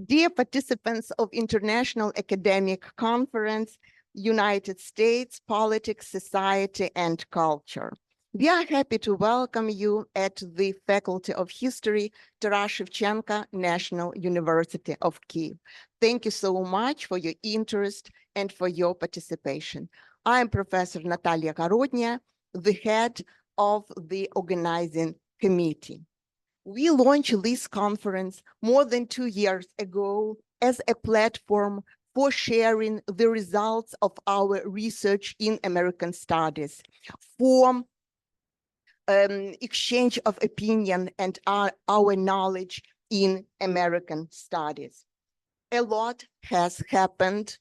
Dear participants of International Academic Conference, United States, Politics, Society, and Culture. We are happy to welcome you at the Faculty of History, Tarasa Shevchenko, National University of Kyiv. Thank you so much for your interest and for your participation. I am Professor Nataliya Gorodnia, the head of the organizing committee. We launched this conference more than 2 years ago as a platform for sharing the results of our research in American studies, for exchange of opinion and our knowledge in American studies. A lot has happened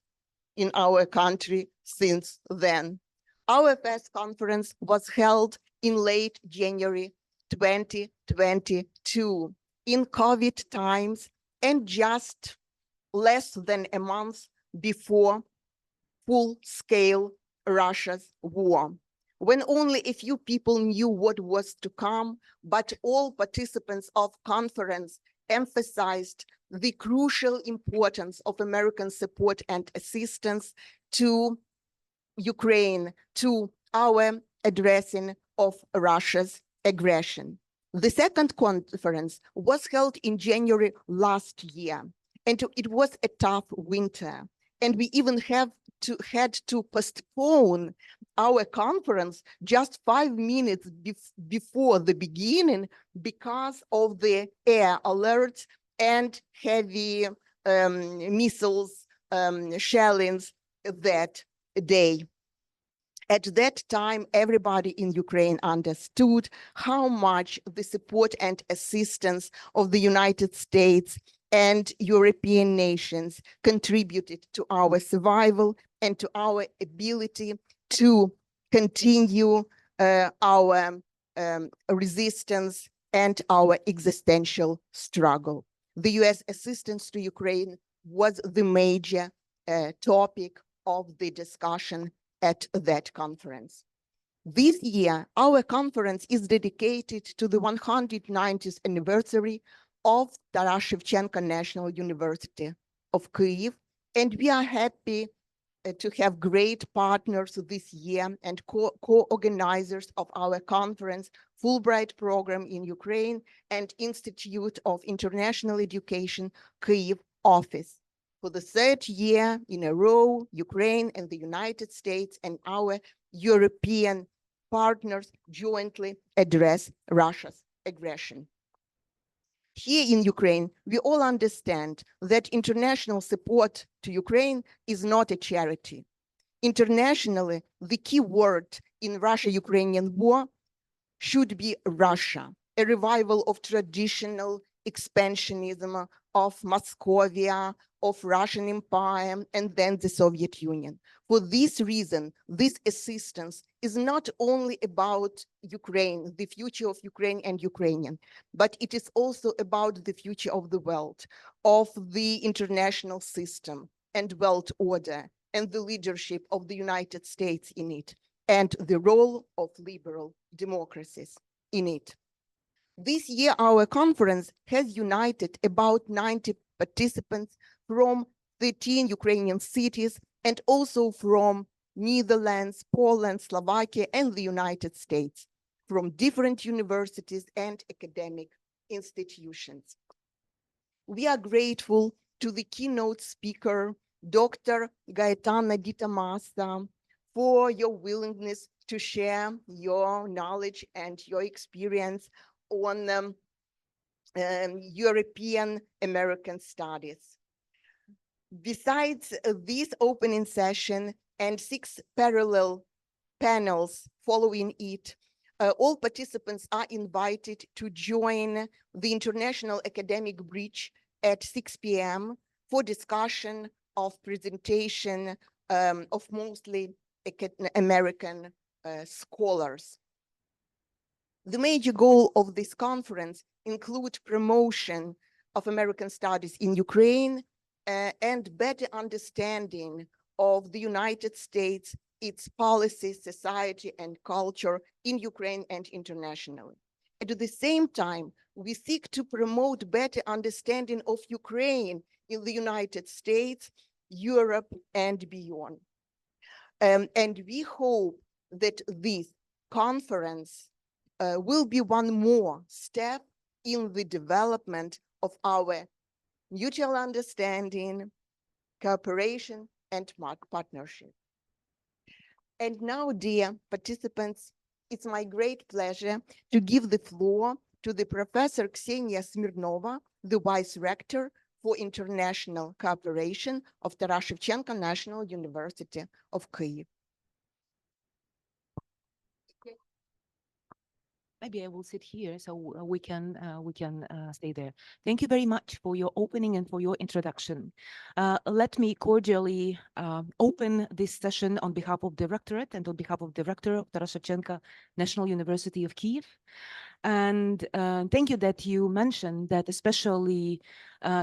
in our country since then. Our first conference was held in late January 2022 in COVID times and just less than a month before full-scale Russia's war, when only a few people knew what was to come, but all participants of conference emphasized the crucial importance of American support and assistance to Ukraine, to our addressing of Russia's aggression. The second conference was held in January last year, and it was a tough winter. And we even had to postpone our conference just 5 minutes before the beginning because of the air alerts and heavy missiles shellings that day. At that time, everybody in Ukraine understood how much the support and assistance of the United States and European nations contributed to our survival and to our ability to continue our resistance and our existential struggle. The US assistance to Ukraine was the major topic of the discussion at that conference. This year, our conference is dedicated to the 190th anniversary of Tarasa Shevchenko National University of Kyiv, and we are happy to have great partners this year and co-organizers of our conference, Fulbright program in Ukraine and Institute of International Education, Kyiv office. For the third year in a row, Ukraine and the United States and our European partners jointly address Russia's aggression. Here in Ukraine, we all understand that international support to Ukraine is not a charity. Internationally, the key word in Russia-Ukrainian war should be Russia, a revival of traditional expansionism of Moscovia, of Russian Empire, and then the Soviet Union. For this reason, this assistance is not only about Ukraine, the future of Ukraine and Ukrainian, but it is also about the future of the world, of the international system and world order, and the leadership of the United States in it, and the role of liberal democracies in it. This year, our conference has united about 90 participants from 13 Ukrainian cities and also from Netherlands, Poland, Slovakia, and the United States, from different universities and academic institutions. We are grateful to the keynote speaker, Dr. Gaetana Ditamasa, for your willingness to share your knowledge and your experience on European American studies. Besides this opening session and 6 parallel panels following it, all participants are invited to join the International Academic Bridge at 6 p.m. for discussion of presentation of mostly American scholars. The major goal of this conference includes promotion of American studies in Ukraine and better understanding of the United States, its policies, society, and culture in Ukraine and internationally. At the same time, we seek to promote better understanding of Ukraine in the United States, Europe, and beyond. And we hope that this conference will be one more step in the development of our mutual understanding, cooperation, and partnership. And now, dear participants, it's my great pleasure to give the floor to the Professor Ksenia Smirnova, the Vice-Rector for International Cooperation of Tarasa Shevchenko National University of Kyiv. Maybe I will sit here so we can stay there. Thank you very much for your opening and for your introduction. Let me cordially open this session on behalf of the Rectorate and on behalf of the Rector of Tarasa Shevchenko National University of Kyiv. And thank you that you mentioned that especially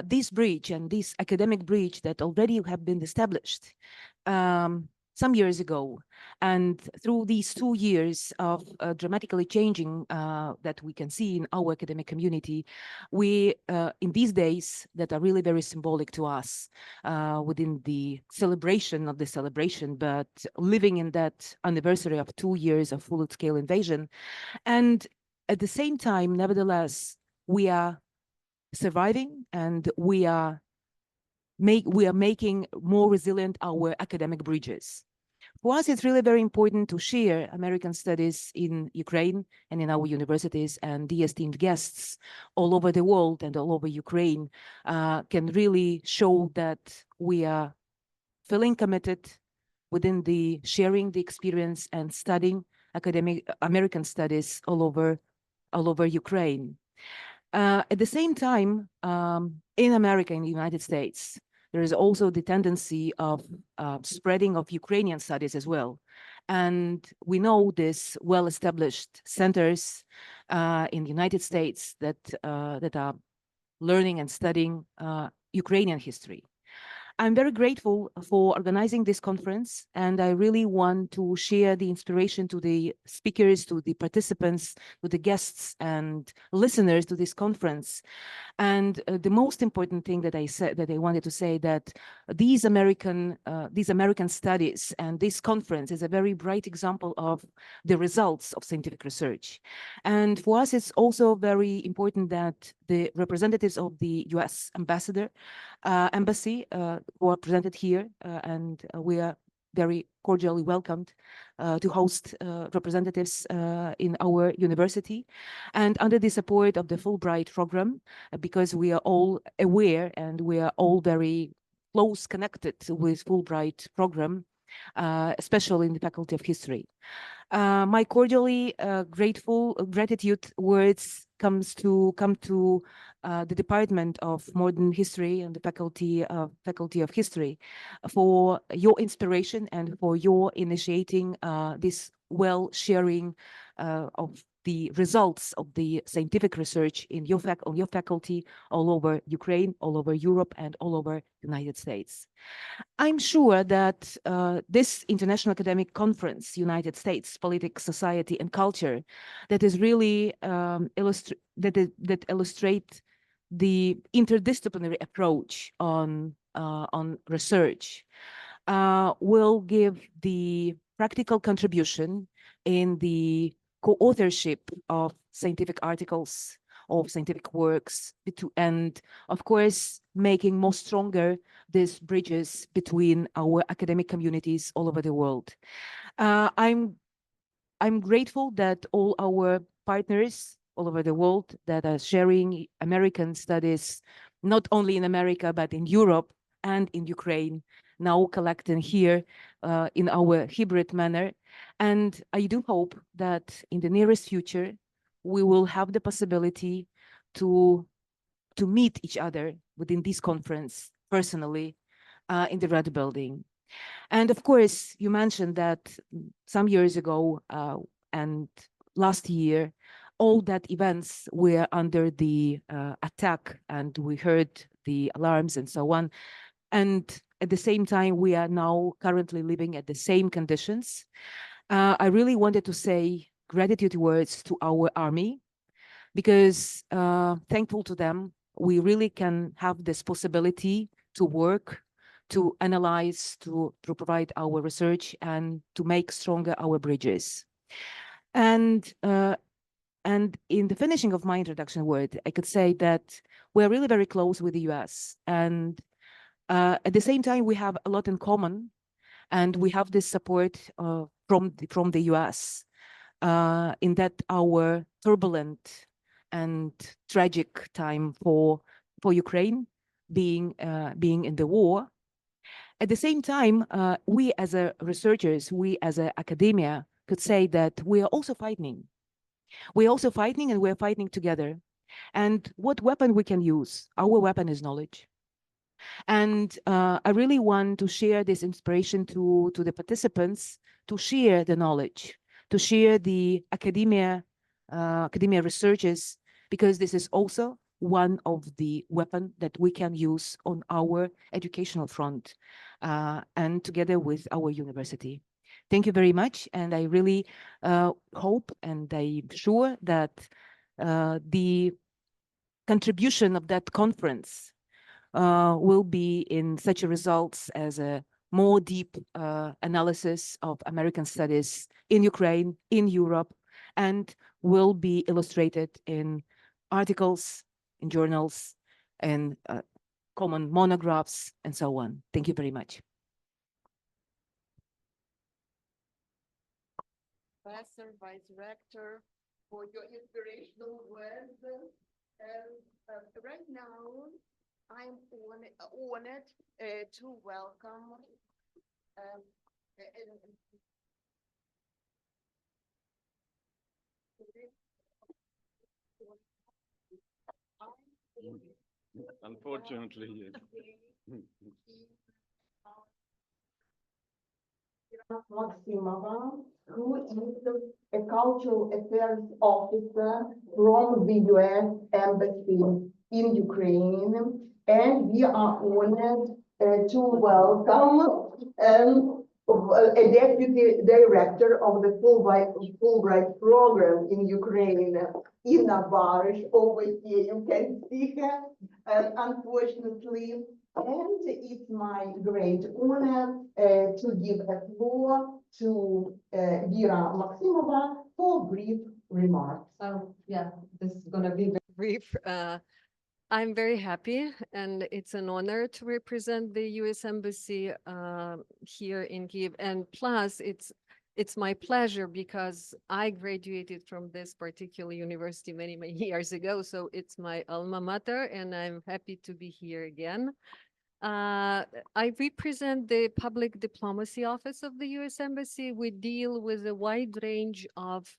this bridge and this academic bridge that already have been established some years ago, and through these 2 years of dramatically changing that we can see in our academic community, we, in these days that are really very symbolic to us within the celebration of the celebration, but living in that anniversary of 2 years of full-scale invasion. And at the same time, nevertheless, we are surviving and we are making more resilient our academic bridges. For us, it's really very important to share American studies in Ukraine and in our universities, and the esteemed guests all over the world and all over Ukraine can really show that we are feeling committed within the sharing the experience and studying academic American studies all over Ukraine. At the same time, in America, in the United States, there is also the tendency of spreading of Ukrainian studies as well. And we know this well-established centers in the United States that are learning and studying Ukrainian history. I'm very grateful for organizing this conference, and I really want to share the inspiration to the speakers, to the participants, to the guests and listeners to this conference. And the most important thing that I wanted to say that these American studies and this conference is a very bright example of the results of scientific research. And for us, it's also very important that the representatives of the U.S. embassy who are presented here, and we are very cordially welcomed to host representatives in our university, and under the support of the Fulbright program, because we are all aware and we are all very close connected with Fulbright program, especially in the Faculty of History. My cordially gratitude words come to the Department of Modern History and the Faculty of History for your inspiration and for your initiating this sharing of the results of the scientific research in on your faculty all over Ukraine, all over Europe, and all over the United States. I'm sure that this International Academic Conference, United States, Politics, Society, and Culture, that is really that illustrate the interdisciplinary approach on research, will give the practical contribution in the co-authorship of scientific articles, of scientific works, and of course, making more stronger these bridges between our academic communities all over the world. I'm grateful that all our partners all over the world that are sharing American studies, not only in America, but in Europe and in Ukraine, now collecting here in our hybrid manner. And I do hope that in the nearest future, we will have the possibility to meet each other within this conference personally in the Red Building. And of course, you mentioned that some years ago and last year, all that events were under the attack, and we heard the alarms and so on. And at the same time, we are now currently living at the same conditions. I really wanted to say gratitude words to our army, because thankful to them, we really can have this possibility to work, to analyze, to provide our research, and to make stronger our bridges. And in the finishing of my introduction word, I could say that we're really very close with the US. And at the same time, we have a lot in common. And we have this support from the US in that our turbulent and tragic time for Ukraine being in the war. At the same time, we as researchers, we as academia could say that we are also fighting. We are also fighting, and we are fighting together. And what weapon we can use? Our weapon is knowledge. And I really want to share this inspiration to the participants, to share the knowledge, to share the academia researches, because this is also one of the weapons that we can use on our educational front and together with our university. Thank you very much. And I really hope, and I'm sure that the contribution of that conference will be in such a results as a more deep analysis of American studies in Ukraine, in Europe, and will be illustrated in articles, in journals, and common monographs, and so on. Thank you very much. Professor, Vice-Rector, for your inspirational words. Right now, I'm honored to welcome Unfortunately, yes. Maximova, who is a cultural affairs officer from the U.S. Embassy in Ukraine, and we are honored to welcome a deputy director of the Fulbright program in Ukraine, Inna Barish, over here. You can see her, unfortunately. And it's my great honor to give a floor to Vera Maximova for brief remarks. So yeah, this is going to be very brief. I'm very happy, and it's an honor to represent the U.S. Embassy here in Kyiv. And plus, it's my pleasure because I graduated from this particular university many, many years ago. So it's my alma mater, and I'm happy to be here again. I represent the Public Diplomacy Office of the U.S. Embassy. We deal with a wide range of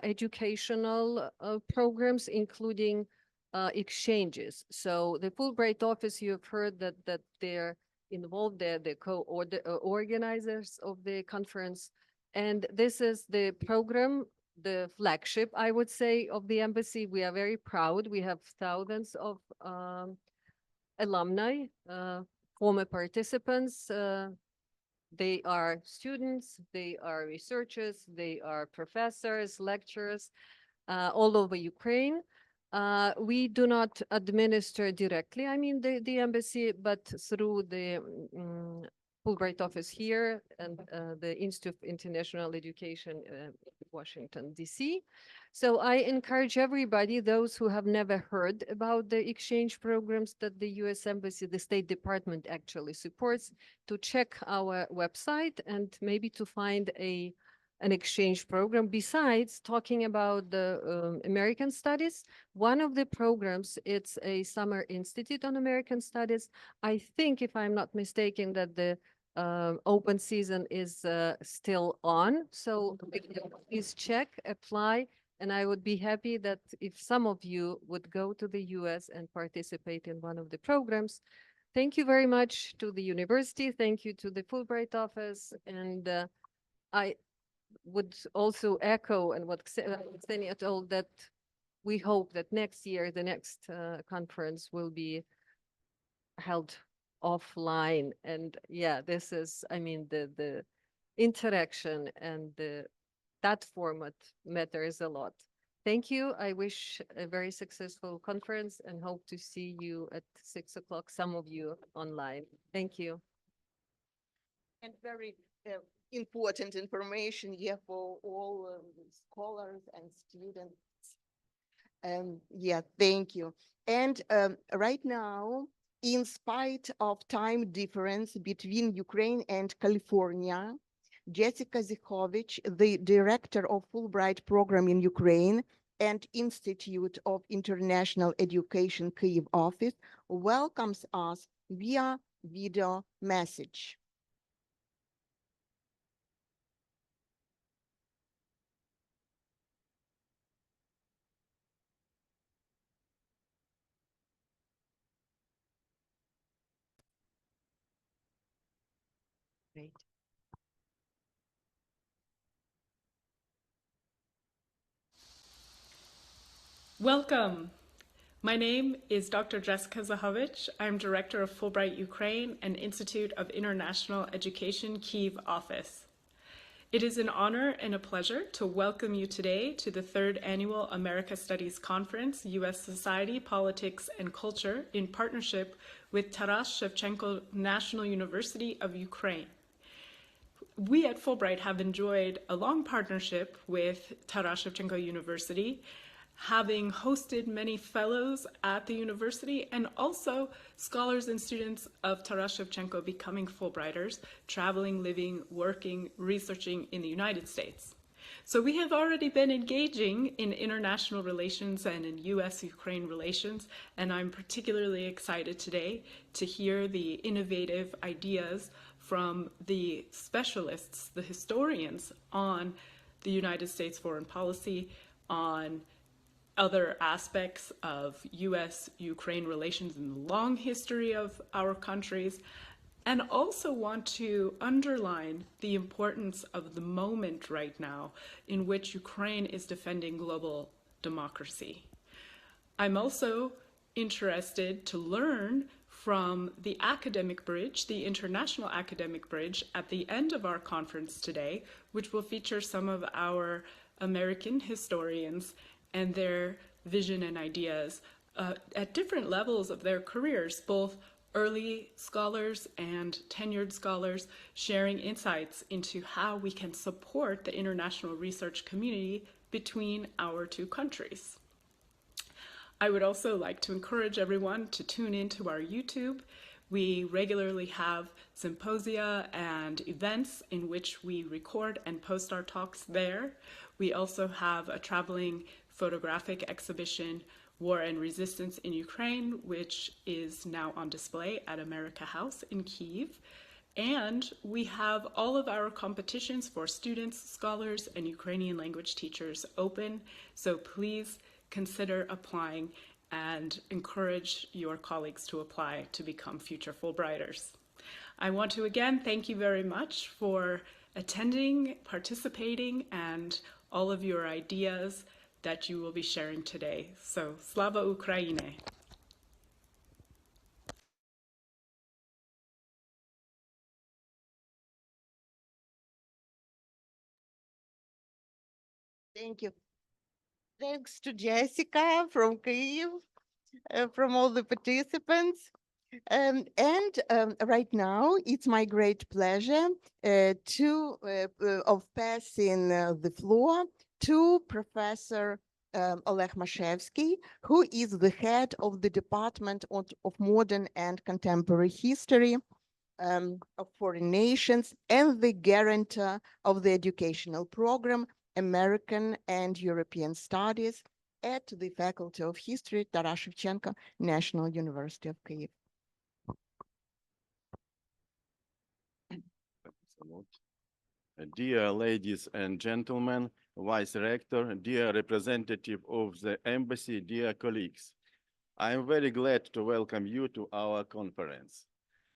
educational programs, including exchanges. So the Fulbright office, you have heard that they're involved, they're the co-organizers of the conference. And this is the program, the flagship, I would say, of the embassy. We are very proud. We have thousands of alumni, former participants. They are students, they are researchers, they are professors, lecturers, all over Ukraine. We do not administer directly, I mean, the embassy, but through the Fulbright office here and the Institute of International Education, Washington, D.C. So I encourage everybody, those who have never heard about the exchange programs that the U.S. Embassy, the State Department actually supports, to check our website and maybe to find an exchange program. Besides talking about the American studies, one of the programs, it's a summer institute on American studies. I think, if I'm not mistaken, that the open season is still on. So please check, apply, and I would be happy that if some of you would go to the US and participate in one of the programs. Thank you very much to the university. Thank you to the Fulbright office. And I would also echo and what Ksenia told, that we hope that next year, the next conference will be held offline. And yeah, this is, I mean, the interaction and that format matters a lot. Thank you. I wish a very successful conference and hope to see you at 6 o'clock, some of you online. Thank you. And very important information here for all scholars and students. Yeah, thank you. And right now, in spite of time difference between Ukraine and California, Jessica Zichovich, the director of Fulbright program in Ukraine and Institute of International Education Kyiv office, welcomes us via video message. Great. Welcome. My name is Dr. Jessica Zachovich. I'm Director of Fulbright Ukraine and Institute of International Education Kyiv office. It is an honor and a pleasure to welcome you today to the 3rd Annual America Studies Conference, U.S. Society, Politics, and Culture in partnership with Taras Shevchenko National University of Ukraine. We at Fulbright have enjoyed a long partnership with Taras Shevchenko University, having hosted many fellows at the university and also scholars and students of Taras Shevchenko becoming Fulbrighters, traveling, living, working, researching in the United States. So we have already been engaging in international relations and in U.S.-Ukraine relations, and I'm particularly excited today to hear the innovative ideas from the specialists, the historians on the United States foreign policy, on other aspects of U.S.-Ukraine relations in the long history of our countries, and also want to underline the importance of the moment right now in which Ukraine is defending global democracy. I'm also interested to learn from the academic bridge, the international academic bridge, at the end of our conference today, which will feature some of our American historians and their vision and ideas at different levels of their careers, both early scholars and tenured scholars sharing insights into how we can support the international research community between our two countries. I would also like to encourage everyone to tune into our YouTube. We regularly have symposia and events in which we record and post our talks there. We also have a traveling photographic exhibition, War and Resistance in Ukraine, which is now on display at America House in Kyiv. And we have all of our competitions for students, scholars, and Ukrainian language teachers open. So please consider applying and encourage your colleagues to apply to become future Fulbrighters. I want to again thank you very much for attending, participating, and all of your ideas that you will be sharing today. So, Slava Ukraine! Thank you. Thanks to Jessica from Kyiv, from all the participants. Right now, it's my great pleasure of passing the floor to Professor Oleg Mashevsky, who is the head of the Department of Modern and Contemporary History of Foreign Nations and the guarantor of the educational program, American and European Studies at the Faculty of History, Taras Shevchenko, National University of Kyiv. Dear ladies and gentlemen, Vice-Rector, dear representative of the Embassy, dear colleagues, I am very glad to welcome you to our conference.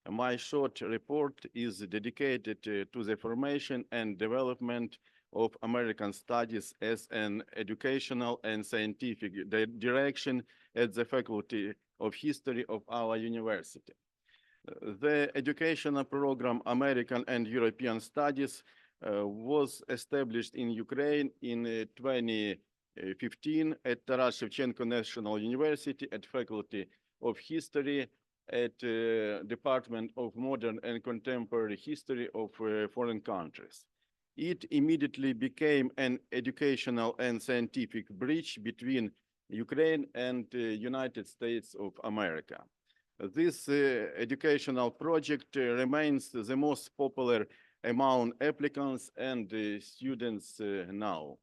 My short report is dedicated to the formation and development of American studies as an educational and scientific direction at the Faculty of History of our university. The educational program American and European Studies was established in Ukraine in 15 at Taras Shevchenko National University at Faculty of History at Department of Modern and Contemporary History of Foreign Countries. It immediately became an educational and scientific bridge between Ukraine and United States of America. This educational project remains the most popular among applicants and students now.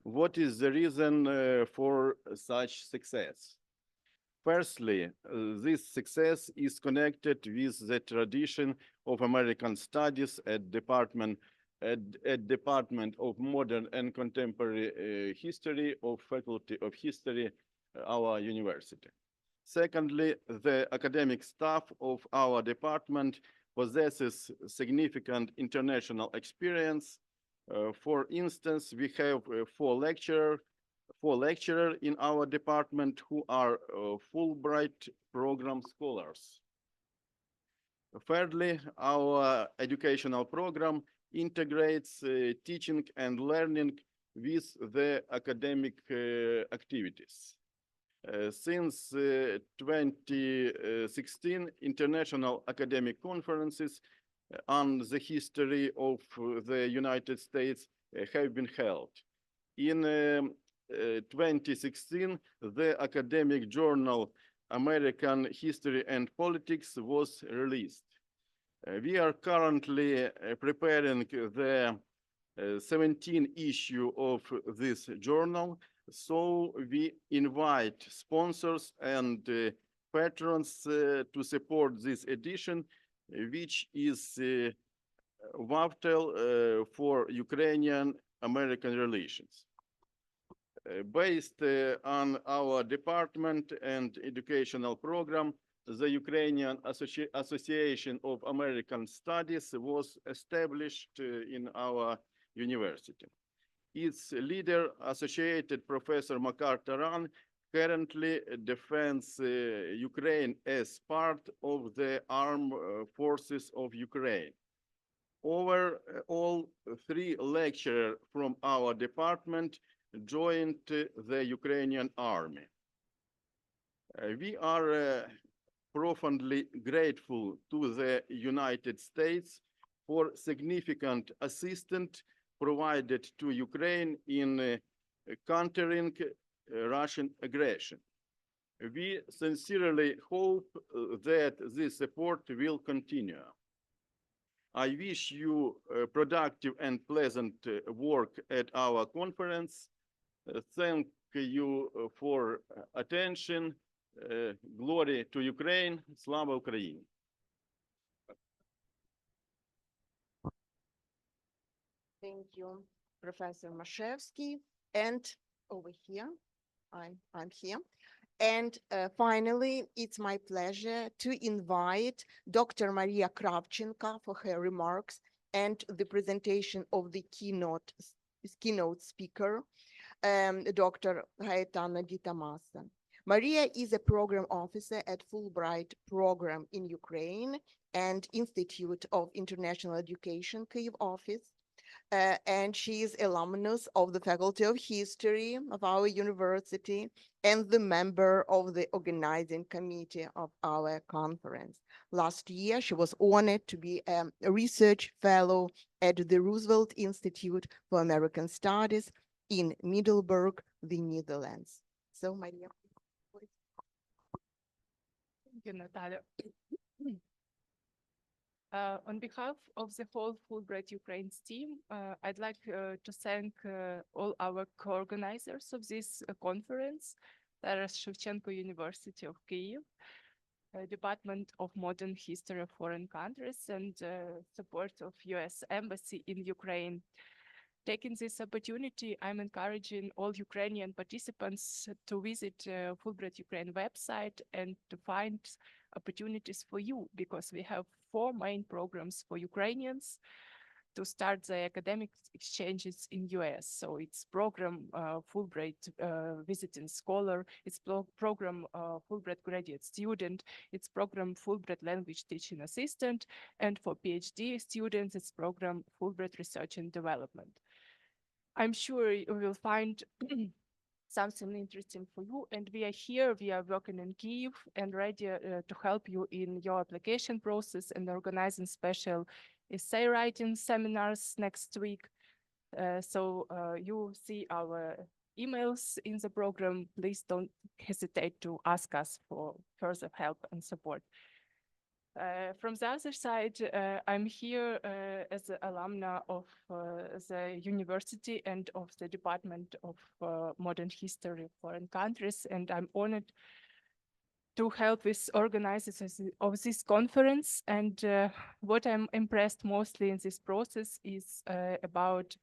What is the reason for such success? Firstly, this success is connected with the tradition of American studies at Department of Modern and Contemporary History of Faculty of History, our university. Secondly, the academic staff of our department possesses significant international experience. For instance, we have four lecturers in our department who are Fulbright program scholars. Thirdly, our educational program integrates teaching and learning with the academic activities. Since 2016, international academic conferences on the history of the United States have been held. In 2016, the academic journal American History and Politics was released. We are currently preparing the 17th issue of this journal, so we invite sponsors and patrons to support this edition, which is vital for Ukrainian-American relations. Based on our department and educational program, the Ukrainian Association of American Studies was established in our university. Its leader, Associated Professor Makar Taran, currently defends Ukraine as part of the armed forces of Ukraine. Overall, 3 lecturers from our department joined the Ukrainian army. We are profoundly grateful to the United States for significant assistance provided to Ukraine in countering Russian aggression. We sincerely hope that this support will continue. I wish you productive and pleasant work at our conference. Thank you for attention. Glory to Ukraine. Slava Ukraini. Thank you, Professor Mashevsky. And over here, I'm here. And finally, it's my pleasure to invite Dr. Maria Kravchenko for her remarks and the presentation of the keynote speaker, Dr. Gaetano Di Tommaso. Maria is a program officer at Fulbright program in Ukraine and Institute of International Education, Kyiv office. And she is alumnus of the Faculty of History of our university and the member of the organizing committee of our conference. Last year, she was honored to be a research fellow at the Roosevelt Institute for American Studies in Middelburg, the Netherlands. So, Maria. Thank you, Natalia. On behalf of the whole Fulbright Ukraine's team, I'd like to thank all our co-organizers of this conference, Tarasa Shevchenko University of Kyiv, Department of Modern History of Foreign Countries, and support of US Embassy in Ukraine. Taking this opportunity, I'm encouraging all Ukrainian participants to visit Fulbright Ukraine website and to find opportunities for you, because we have 4 main programs for Ukrainians to start the academic exchanges in US. So it's program Fulbright Visiting Scholar, it's program Fulbright Graduate Student, it's program Fulbright Language Teaching Assistant, and for PhD students, it's program Fulbright Research and Development. I'm sure you will find something interesting for you. And we are here, we are working in Kyiv and ready to help you in your application process and organizing special essay writing seminars next week. So you see our emails in the program. Please don't hesitate to ask us for further help and support. From the other side, I'm here as an alumna of the university and of the Department of Modern History of Foreign Countries, and I'm honored to help with organizers of this conference. And what I'm impressed mostly in this process is about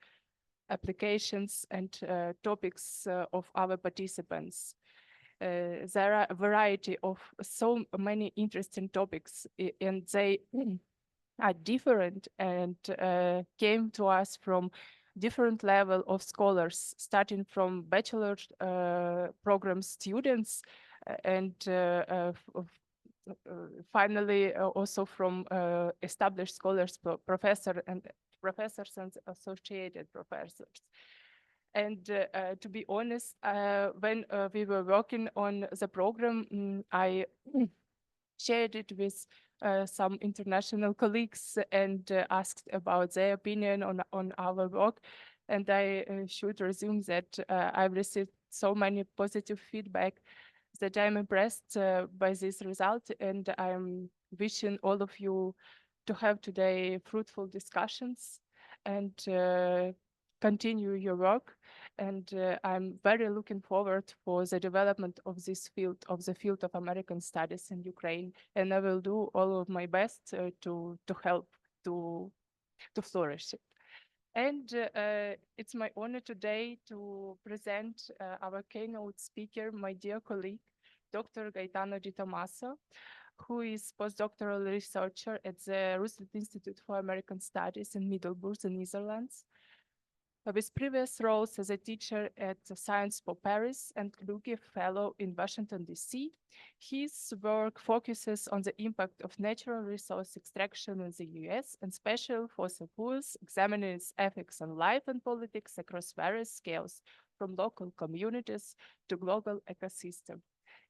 applications and topics of our participants. There are a variety of so many interesting topics, and they are different and came to us from different level of scholars, starting from bachelor program students and finally also from established scholars, professors and associated professors. And to be honest, when we were working on the program, I shared it with some international colleagues and asked about their opinion on our work. And I should resume that I've received so many positive feedback that I'm impressed by this result, and I'm wishing all of you to have today fruitful discussions and continue your work. And I'm very looking forward for the development of this field, of the field of American Studies in Ukraine. And I will do all of my best to help to flourish it. And it's my honor today to present our keynote speaker, my dear colleague, Dr. Gaetano Di Tommaso, who is postdoctoral researcher at the Roosevelt Institute for American Studies in Middelburg, the Netherlands. With previous roles as a teacher at Science for Paris and Kluge Fellow in Washington, D.C., his work focuses on the impact of natural resource extraction in the U.S. and special fossil fuels, examining its effects on life and politics across various scales, from local communities to global ecosystem.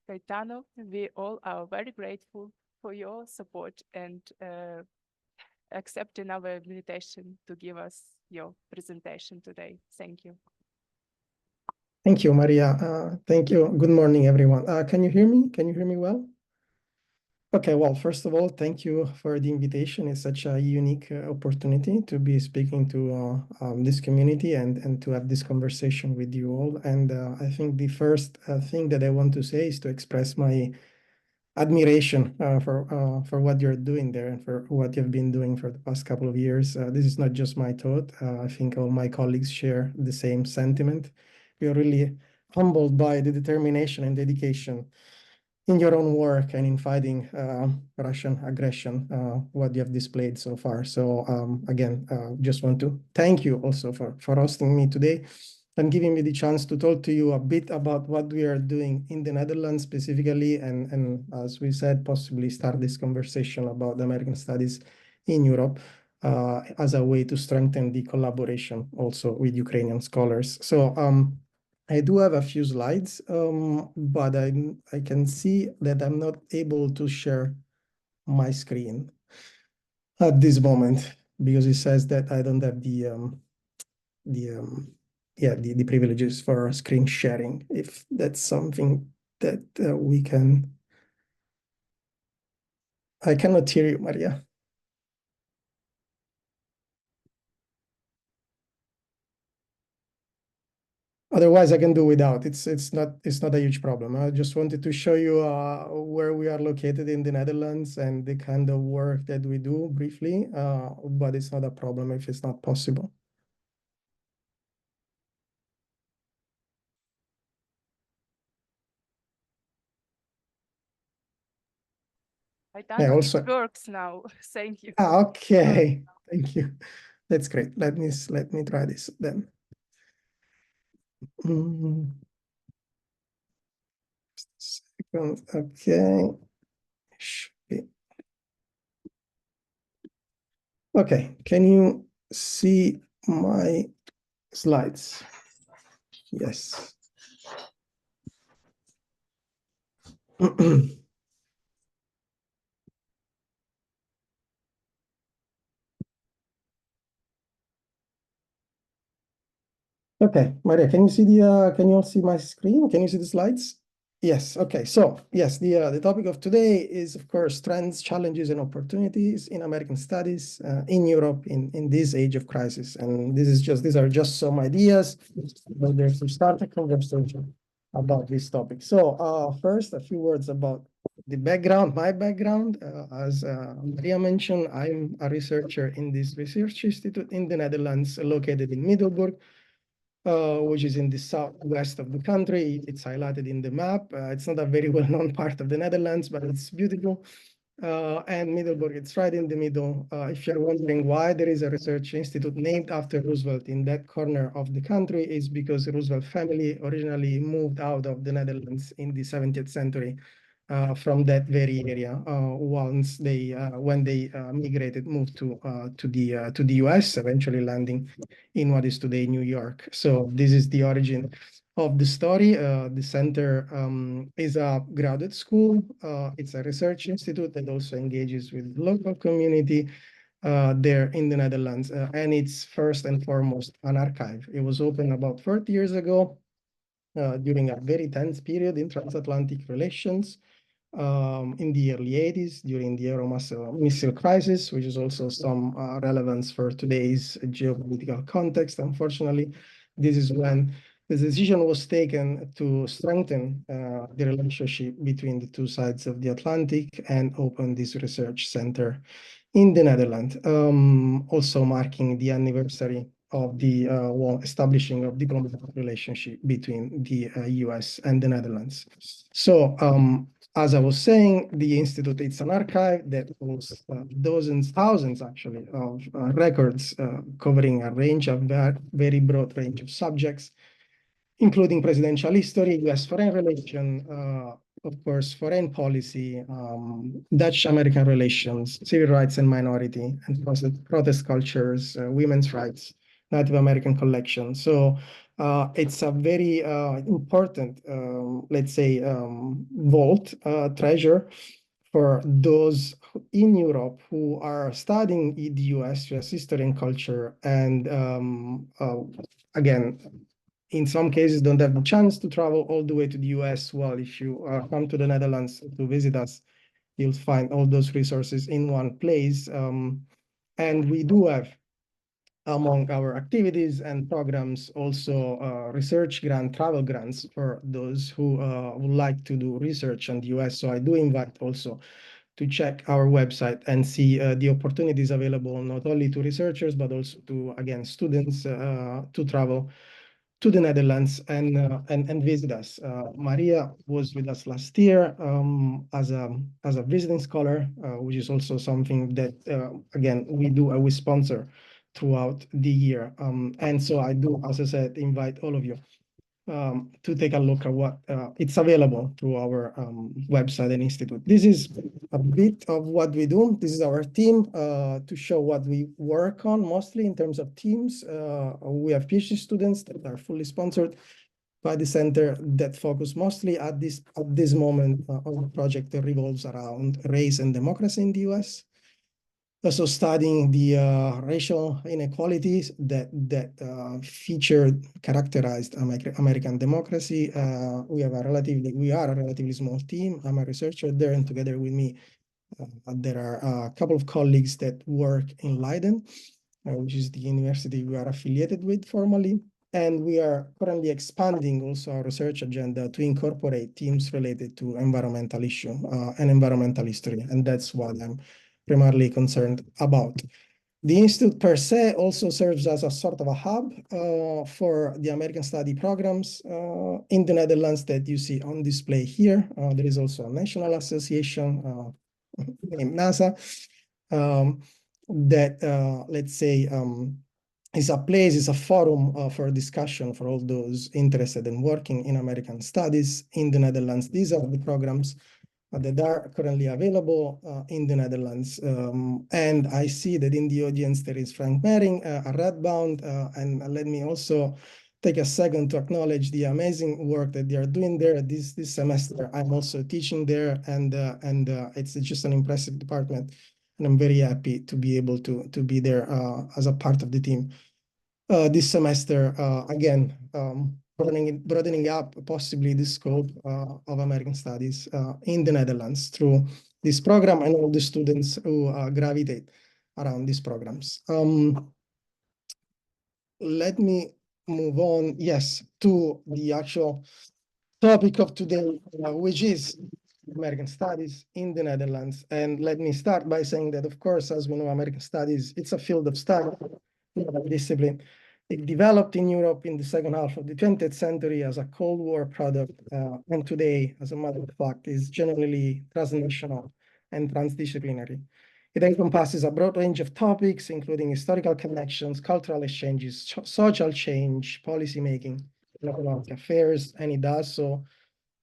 Gaetano, we all are very grateful for your support and accepting our invitation to give us your presentation today. Thank you. Thank you, Maria. Thank you. Good morning, everyone. Can you hear me? Can you hear me well? Okay, well, first of all, thank you for the invitation. It's such a unique opportunity to be speaking to this community and to have this conversation with you all. And I think the first thing that I want to say is to express my admiration for what you're doing there and for what you've been doing for the past couple of years. This is not just my thought. I think all my colleagues share the same sentiment. We are really humbled by the determination and dedication in your own work and in fighting Russian aggression, what you have displayed so far. So again, just want to thank you also for hosting me today and giving me the chance to talk to you a bit about what we are doing in the Netherlands specifically, and as we said, possibly start this conversation about American studies in Europe as a way to strengthen the collaboration also with Ukrainian scholars. So I do have a few slides, but I can see that I'm not able to share my screen at this moment because it says that I don't have the privileges for screen sharing, if that's something that we can. I cannot hear you, Maria. Otherwise, I can do without. It's not a huge problem. I just wanted to show you where we are located in the Netherlands and the kind of work that we do briefly, but it's not a problem if it's not possible. Gaetano, Also, it works now. Thank you. Okay, thank you. That's great. Let me try this then. Just a second. Okay. Should be. Okay, can you see my slides? Yes. Okay, Maria, can you see the, can you all see my screen? Can you see the slides? Yes, okay. So yes, the topic of today is, of course, trends, challenges, and opportunities in American studies in Europe in this age of crisis. And these are just some ideas, but there's to start a conversation about this topic. So first, a few words about the background, my background. As Maria mentioned, I'm a researcher in this research institute in the Netherlands, located in Middelburg, which is in the southwest of the country. It's highlighted in the map. It's not a very well-known part of the Netherlands, but it's beautiful. And Middelburg, it's right in the middle. If you're wondering why there is a research institute named after Roosevelt in that corner of the country, is because the Roosevelt family originally moved out of the Netherlands in the 17th century. From that very area, once they when they moved to the US, eventually landing in what is today New York. So this is the origin of the story. The center is a graduate school. It's a research institute that also engages with the local community there in the Netherlands, and it's first and foremost an archive. It was opened about 40 years ago during a very tense period in transatlantic relations. In the early 80s, during the Euro missile crisis, which is also some relevance for today's geopolitical context. Unfortunately, this is when the decision was taken to strengthen the relationship between the two sides of the Atlantic and open this research center in the Netherlands, also marking the anniversary of the establishing of diplomatic relationship between the US and the Netherlands. So as I was saying, the Institute, it's an archive that holds dozens, thousands actually, of records covering a range of very broad range of subjects, including presidential history, US foreign relations, of course, foreign policy, Dutch-American relations, civil rights and minority, and protest cultures, women's rights, Native American collection. So it's a very important, let's say, vault, treasure for those in Europe who are studying the US history and culture. And again, in some cases, don't have the chance to travel all the way to the US. Well, if you come to the Netherlands to visit us, you'll find all those resources in one place. And we do have, among our activities and programs, also research grant, travel grants for those who would like to do research in the US. So I do invite also to check our website and see the opportunities available, not only to researchers, but also to, again, students to travel to the Netherlands and visit us. Maria was with us last year as a visiting scholar, which is also something that again we sponsor throughout the year. And so I do, as I said, invite all of you to take a look at what it's available through our website and institute. This is a bit of what we do. This is our team to show what we work on, mostly in terms of teams. We have PhD students that are fully sponsored by the center that focus mostly at this moment on the project that revolves around race and democracy in the US. Also studying the racial inequalities that characterized American democracy. We are a relatively small team. I'm a researcher there, and together with me, there are a couple of colleagues that work in Leiden, which is the university we are affiliated with formally. And we are currently expanding also our research agenda to incorporate themes related to environmental issue and environmental history. And that's what I'm primarily concerned about. The Institute per se also serves as a sort of a hub for the American study programs in the Netherlands that you see on display here. There is also a national association named NASA that, let's say, is a forum for discussion for all those interested in working in American studies in the Netherlands. These are the programs that are currently available in the Netherlands. And I see that in the audience there is Frank Mering, a Redbound, and let me also take a second to acknowledge the amazing work that they are doing there this semester. I'm also teaching there, and it's just an impressive department, and I'm very happy to be able to be there as a part of the team this semester. Again, broadening up possibly the scope of American Studies in the Netherlands through this program and all the students who gravitate around these programs. Let me move on, yes, to the actual topic of today, which is American Studies in the Netherlands. And let me start by saying that, of course, as we know, American Studies, it's a field of study, a discipline. It developed in Europe in the second half of the 20th century as a Cold War product, and today, as a matter of fact, is generally transnational and transdisciplinary. It encompasses a broad range of topics, including historical connections, cultural exchanges, social change, policymaking, and economic affairs, and it does so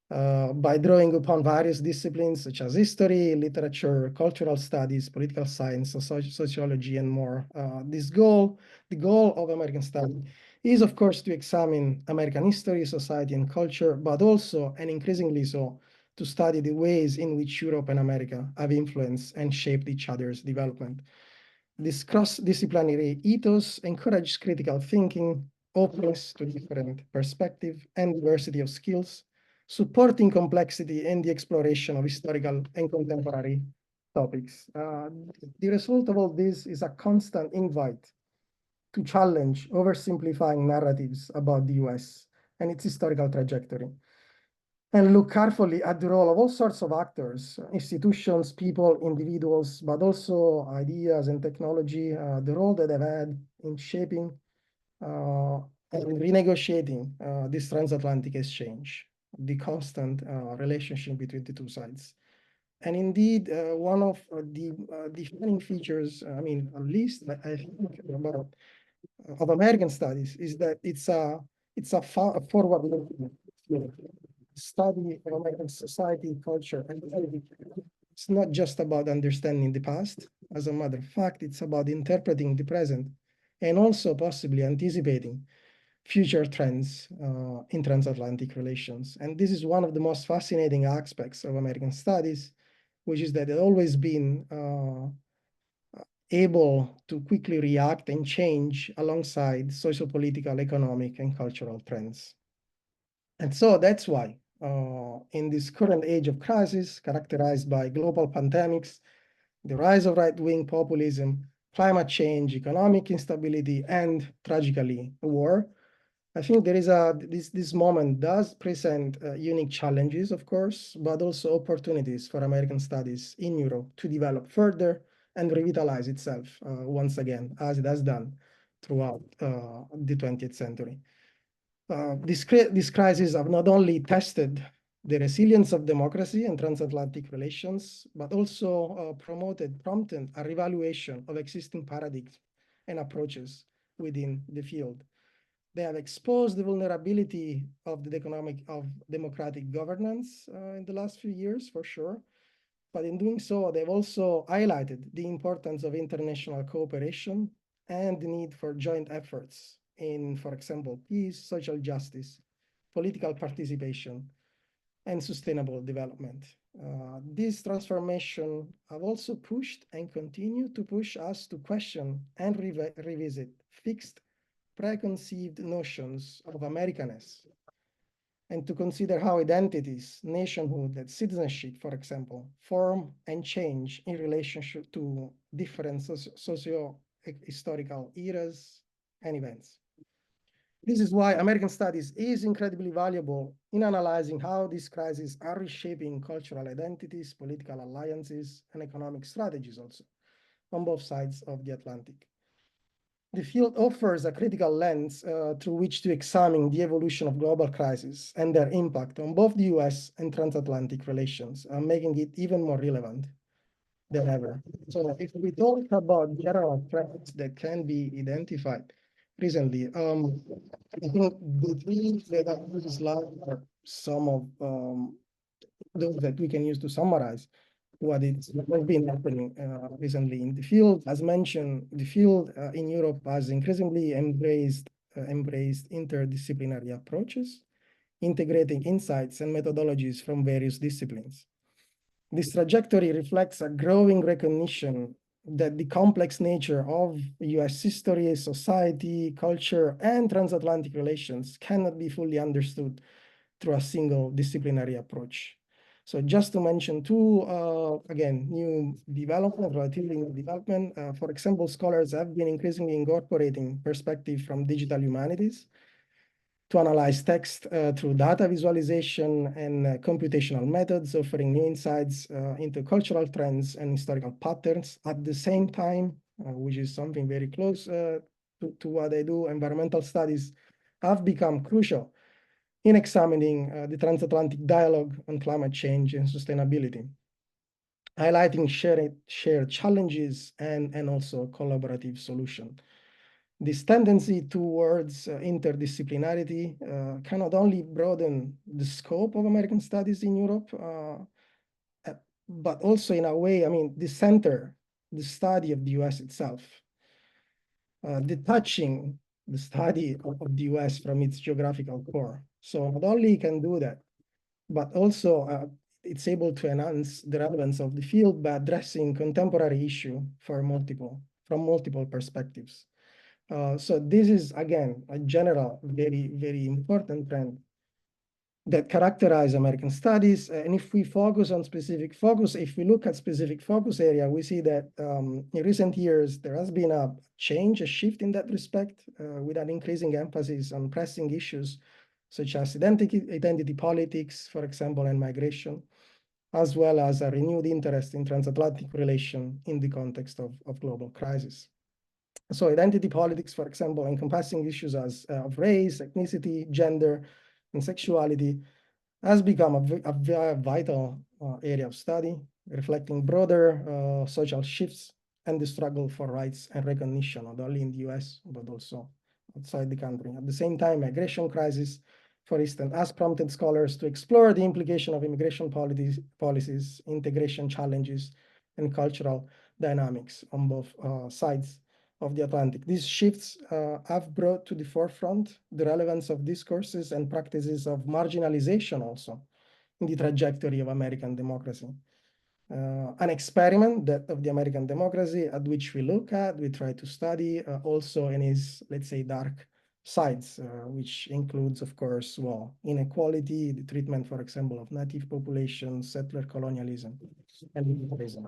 by drawing upon various disciplines such as history, literature, cultural studies, political science, sociology, and more. The goal of American Studies is, of course, to examine American history, society, and culture, but also, and increasingly so, to study the ways in which Europe and America have influenced and shaped each other's development. This cross-disciplinary ethos encourages critical thinking, openness to different perspectives, and diversity of skills, supporting complexity and the exploration of historical and contemporary topics. The result of all this is a constant invite to challenge oversimplifying narratives about the US and its historical trajectory, and look carefully at the role of all sorts of actors, institutions, people, individuals, but also ideas and technology, the role that they've had in shaping and renegotiating this transatlantic exchange, the constant relationship between the two sides. And indeed, one of the defining features, I mean, at least I think of American Studies, is that it's a forward-looking study of American society, culture, and it's not just about understanding the past. As a matter of fact, it's about interpreting the present and also possibly anticipating future trends in transatlantic relations. And this is one of the most fascinating aspects of American Studies, which is that it's always been able to quickly react and change alongside social, political, economic, and cultural trends. And so that's why in this current age of crisis, characterized by global pandemics, the rise of right-wing populism, climate change, economic instability, and tragically, war, I think there is this moment does present unique challenges, of course, but also opportunities for American Studies in Europe to develop further and revitalize itself once again, as it has done throughout the 20th century. These crises have not only tested the resilience of democracy and transatlantic relations, but also prompted a revaluation of existing paradigms and approaches within the field. They have exposed the vulnerability of democratic governance in the last few years, for sure. But in doing so, they've also highlighted the importance of international cooperation and the need for joint efforts in, for example, peace, social justice, political participation, and sustainable development. This transformation have also pushed and continue to push us to question and revisit fixed preconceived notions of Americanness, and to consider how identities, nationhood, and citizenship, for example, form and change in relationship to different socio-historical eras and events. This is why American Studies is incredibly valuable in analyzing how these crises are reshaping cultural identities, political alliances, and economic strategies also on both sides of the Atlantic. The field offers a critical lens through which to examine the evolution of global crises and their impact on both the US and transatlantic relations, making it even more relevant than ever. So if we talk about general trends that can be identified recently, I think the three that I use slide are some of those that we can use to summarize what has been happening recently in the field. As mentioned, the field in Europe has increasingly embraced embraced interdisciplinary approaches, integrating insights and methodologies from various disciplines. This trajectory reflects a growing recognition that the complex nature of US history, society, culture, and transatlantic relations cannot be fully understood through a single disciplinary approach. So just to mention two, again, new development, relatively new development. For example, scholars have been increasingly incorporating perspective from digital humanities to analyze text through data visualization and computational methods, offering new insights into cultural trends and historical patterns. At the same time, which is something very close to what I do, environmental studies have become crucial in examining the transatlantic dialogue on climate change and sustainability, highlighting shared challenges and also collaborative solutions. This tendency towards interdisciplinarity can not only broaden the scope of American studies in Europe, but also in a way, I mean, the study of the US itself, detaching the study of the US from its geographical core. So not only can do that, but also it's able to enhance the relevance of the field by addressing contemporary issue from multiple perspectives. So this is, again, a general, very, very important trend that characterize American studies. And if we focus on specific focus, if we look at specific focus area, we see that in recent years, there has been a change, a shift in that respect, with an increasing emphasis on pressing issues such as identity politics, for example, and migration, as well as a renewed interest in transatlantic relation in the context of global crisis. So identity politics, for example, encompassing issues of race, ethnicity, gender, and sexuality, has become a very vital area of study, reflecting broader social shifts and the struggle for rights and recognition, not only in the US, but also outside the country. At the same time, migration crisis, for instance, has prompted scholars to explore the implication of immigration policies, integration challenges, and cultural dynamics on both sides of the Atlantic. These shifts have brought to the forefront the relevance of discourses and practices of marginalization also in the trajectory of American democracy. An experiment of the American democracy at which we try to study also in its, let's say, dark sides, which includes, of course, well, inequality, the treatment, for example, of native populations, settler colonialism, and militarism.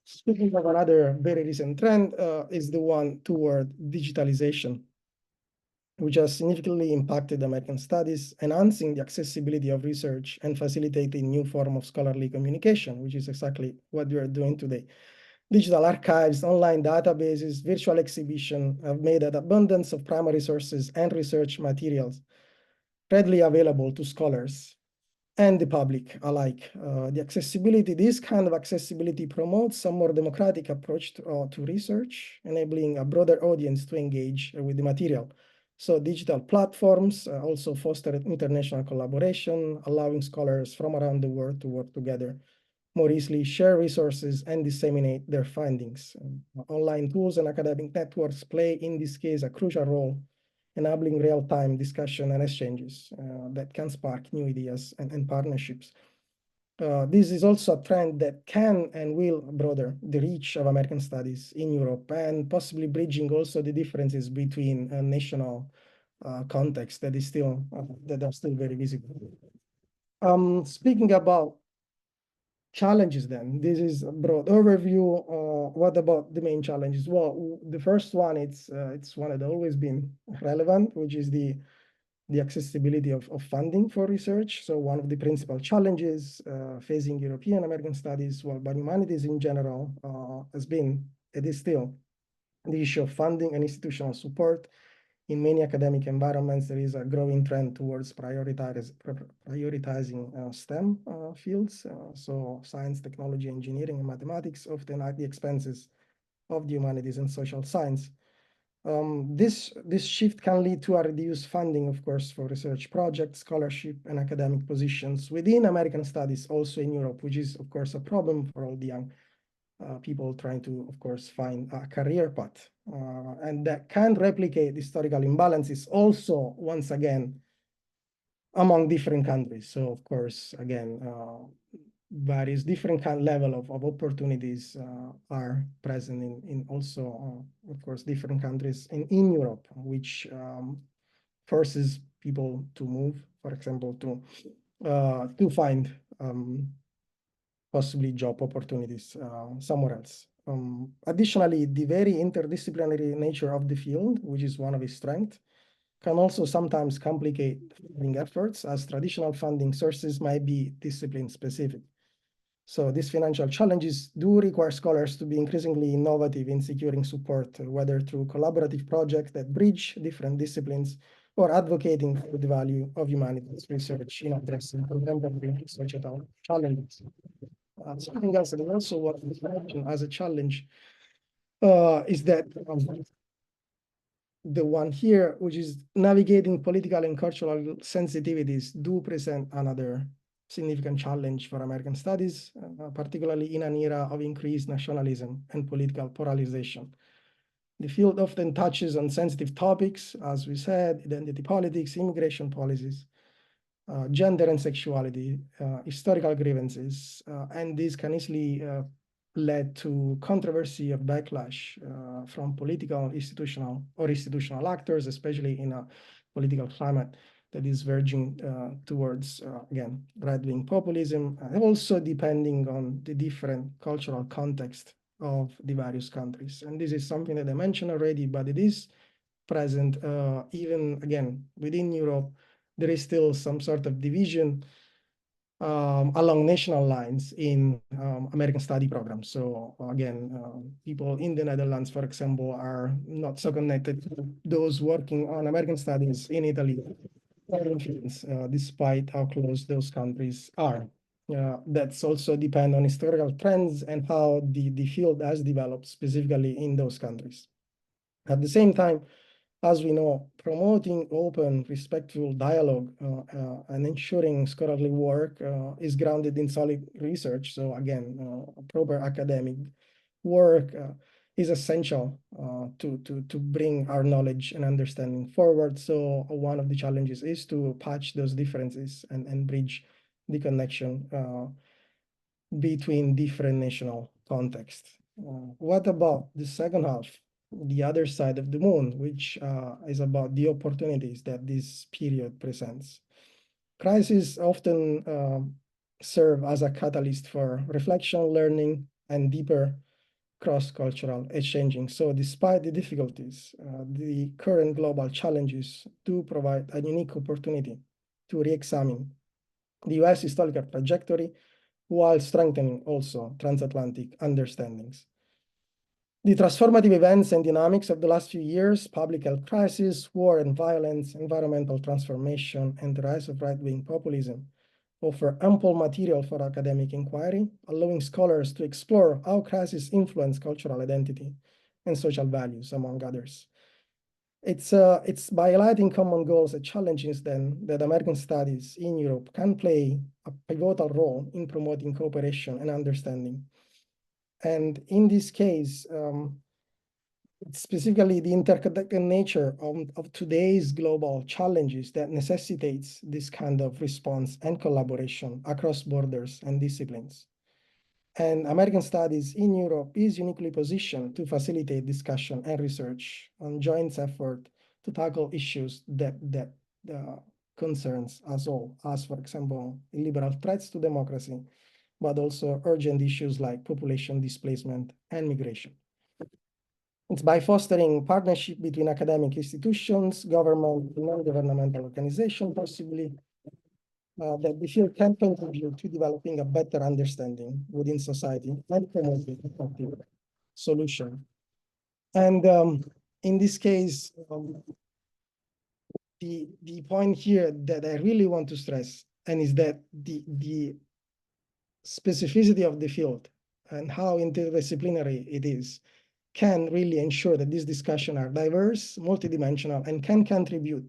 Speaking of another very recent trend is the one toward digitalization, which has significantly impacted American studies, enhancing the accessibility of research and facilitating new form of scholarly communication, which is exactly what we are doing today. Digital archives, online databases, virtual exhibition have made an abundance of primary sources and research materials readily available to scholars and the public alike. This kind of accessibility promotes a more democratic approach to research, enabling a broader audience to engage with the material. So digital platforms also foster international collaboration, allowing scholars from around the world to work together more easily, share resources, and disseminate their findings. Online tools and academic networks play, in this case, a crucial role, enabling real-time discussion and exchanges that can spark new ideas and partnerships. This is also a trend that can and will broaden the reach of American studies in Europe, and possibly bridging also the differences between national contexts that are still very visible. Speaking about challenges then, this is a broad overview. What about the main challenges? Well, the first one, it's one that always been relevant, which is the accessibility of funding for research. So one of the principal challenges facing European American studies, well, but humanities in general, it is still the issue of funding and institutional support. In many academic environments, there is a growing trend towards prioritizing STEM fields, so science, technology, engineering, and mathematics, often at the expenses of the humanities and social science. This shift can lead to a reduced funding, of course, for research projects, scholarship, and academic positions within American studies, also in Europe, which is, of course, a problem for all the young people trying to, of course, find a career path. And that can replicate historical imbalances also, once again, among different countries. So, of course, again, various different level of opportunities are present in also, of course, different countries in Europe, which forces people to move, for example, to find possibly job opportunities somewhere else. Additionally, the very interdisciplinary nature of the field, which is one of its strengths, can also sometimes complicate funding efforts, as traditional funding sources might be discipline specific. So these financial challenges do require scholars to be increasingly innovative in securing support, whether through collaborative projects that bridge different disciplines or advocating for the value of humanities research in addressing contemporary societal challenges. Something else that is also what we mentioned as a challenge is that the one here, which is navigating political and cultural sensitivities, do present another significant challenge for American studies, particularly in an era of increased nationalism and political polarization. The field often touches on sensitive topics, as we said, identity politics, immigration policies, gender and sexuality, historical grievances, and these can easily lead to controversy of backlash from political, institutional actors, especially in a political climate that is verging towards, again, right-wing populism, and also depending on the different cultural context of the various countries. And this is something that I mentioned already, but it is present even, again, within Europe. There is still some sort of division along national lines in American study programs. So again, people in the Netherlands, for example, are not so connected to those working on American studies in Italy, despite how close those countries are. That's also depend on historical trends and how the field has developed specifically in those countries. At the same time, as we know, promoting open, respectful dialogue and ensuring scholarly work is grounded in solid research. So again, proper academic work is essential to bring our knowledge and understanding forward. So one of the challenges is to patch those differences and bridge the connection between different national contexts. What about the second half? The other side of the moon, which is about the opportunities that this period presents. Crises often serve as a catalyst for reflection, learning, and deeper cross-cultural exchanging. So despite the difficulties, the current global challenges do provide a unique opportunity to re-examine the US historical trajectory while strengthening also transatlantic understandings. The transformative events and dynamics of the last few years, public health crisis, war and violence, environmental transformation, and the rise of right-wing populism offer ample material for academic inquiry, allowing scholars to explore how crises influence cultural identity and social values, among others. It's by highlighting common goals and challenges then that American studies in Europe can play a pivotal role in promoting cooperation and understanding. And in this case, specifically the interconnected nature of today's global challenges that necessitates this kind of response and collaboration across borders and disciplines. And American studies in Europe is uniquely positioned to facilitate discussion and research on joint effort to tackle issues that concerns us all, as for example, illiberal threats to democracy, but also urgent issues like population displacement and migration. It's by fostering partnership between academic institutions, government, and non-governmental organizations, possibly, that the field can contribute to developing a better understanding within society and promoting effective solution. And in this case, the point here that I really want to stress, and is that the specificity of the field and how interdisciplinary it is can really ensure that these discussions are diverse, multidimensional, and can contribute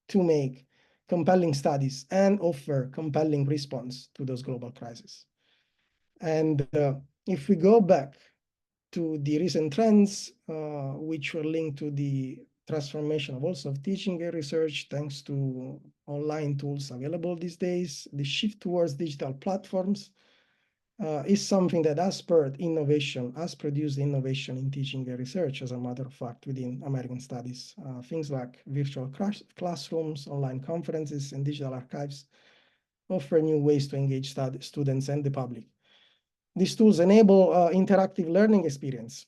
to make compelling studies and offer compelling response to those global crises. And if we go back to the recent trends, which were linked to the transformation of also of teaching and research, thanks to online tools available these days. The shift towards digital platforms is something that has spurred innovation, has produced innovation in teaching and research, as a matter of fact, within American studies. Things like virtual classrooms, online conferences, and digital archives offer new ways to engage students and the public. These tools enable interactive learning experience,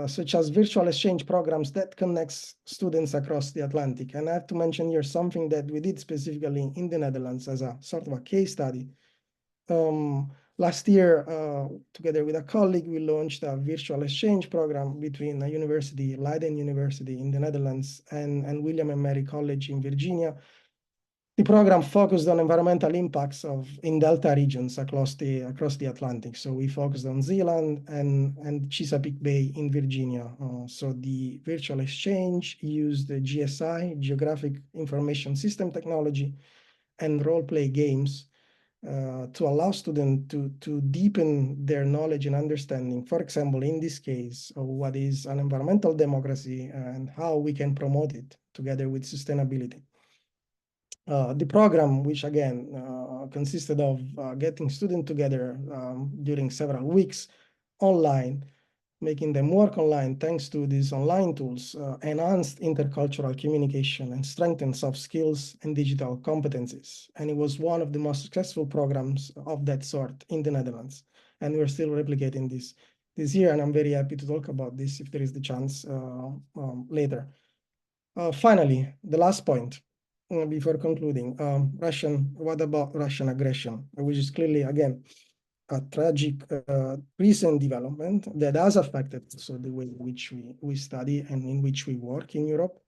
such as virtual exchange programs that connects students across the Atlantic. And I have to mention here something that we did specifically in the Netherlands as a sort of a case study. Last year, together with a colleague, we launched a virtual exchange program between a university, Leiden University in the Netherlands, and William and Mary College in Virginia. The program focused on environmental impacts in Delta regions across the Atlantic. So we focused on Zealand and Chesapeake Bay in Virginia. So the virtual exchange used the GSI, Geographic Information System technology, and role-play games to allow students to deepen their knowledge and understanding, for example, in this case, of what is an environmental democracy and how we can promote it together with sustainability. The program, which again consisted of getting students together during several weeks online, making them work online thanks to these online tools, enhanced intercultural communication and strengthened soft skills and digital competencies. And it was one of the most successful programs of that sort in the Netherlands. And we're still replicating this year, and I'm very happy to talk about this if there is the chance later. Finally, the last point before concluding, what about Russian aggression, which is clearly, again, a tragic recent development that has affected the way in which we study and in which we work in Europe.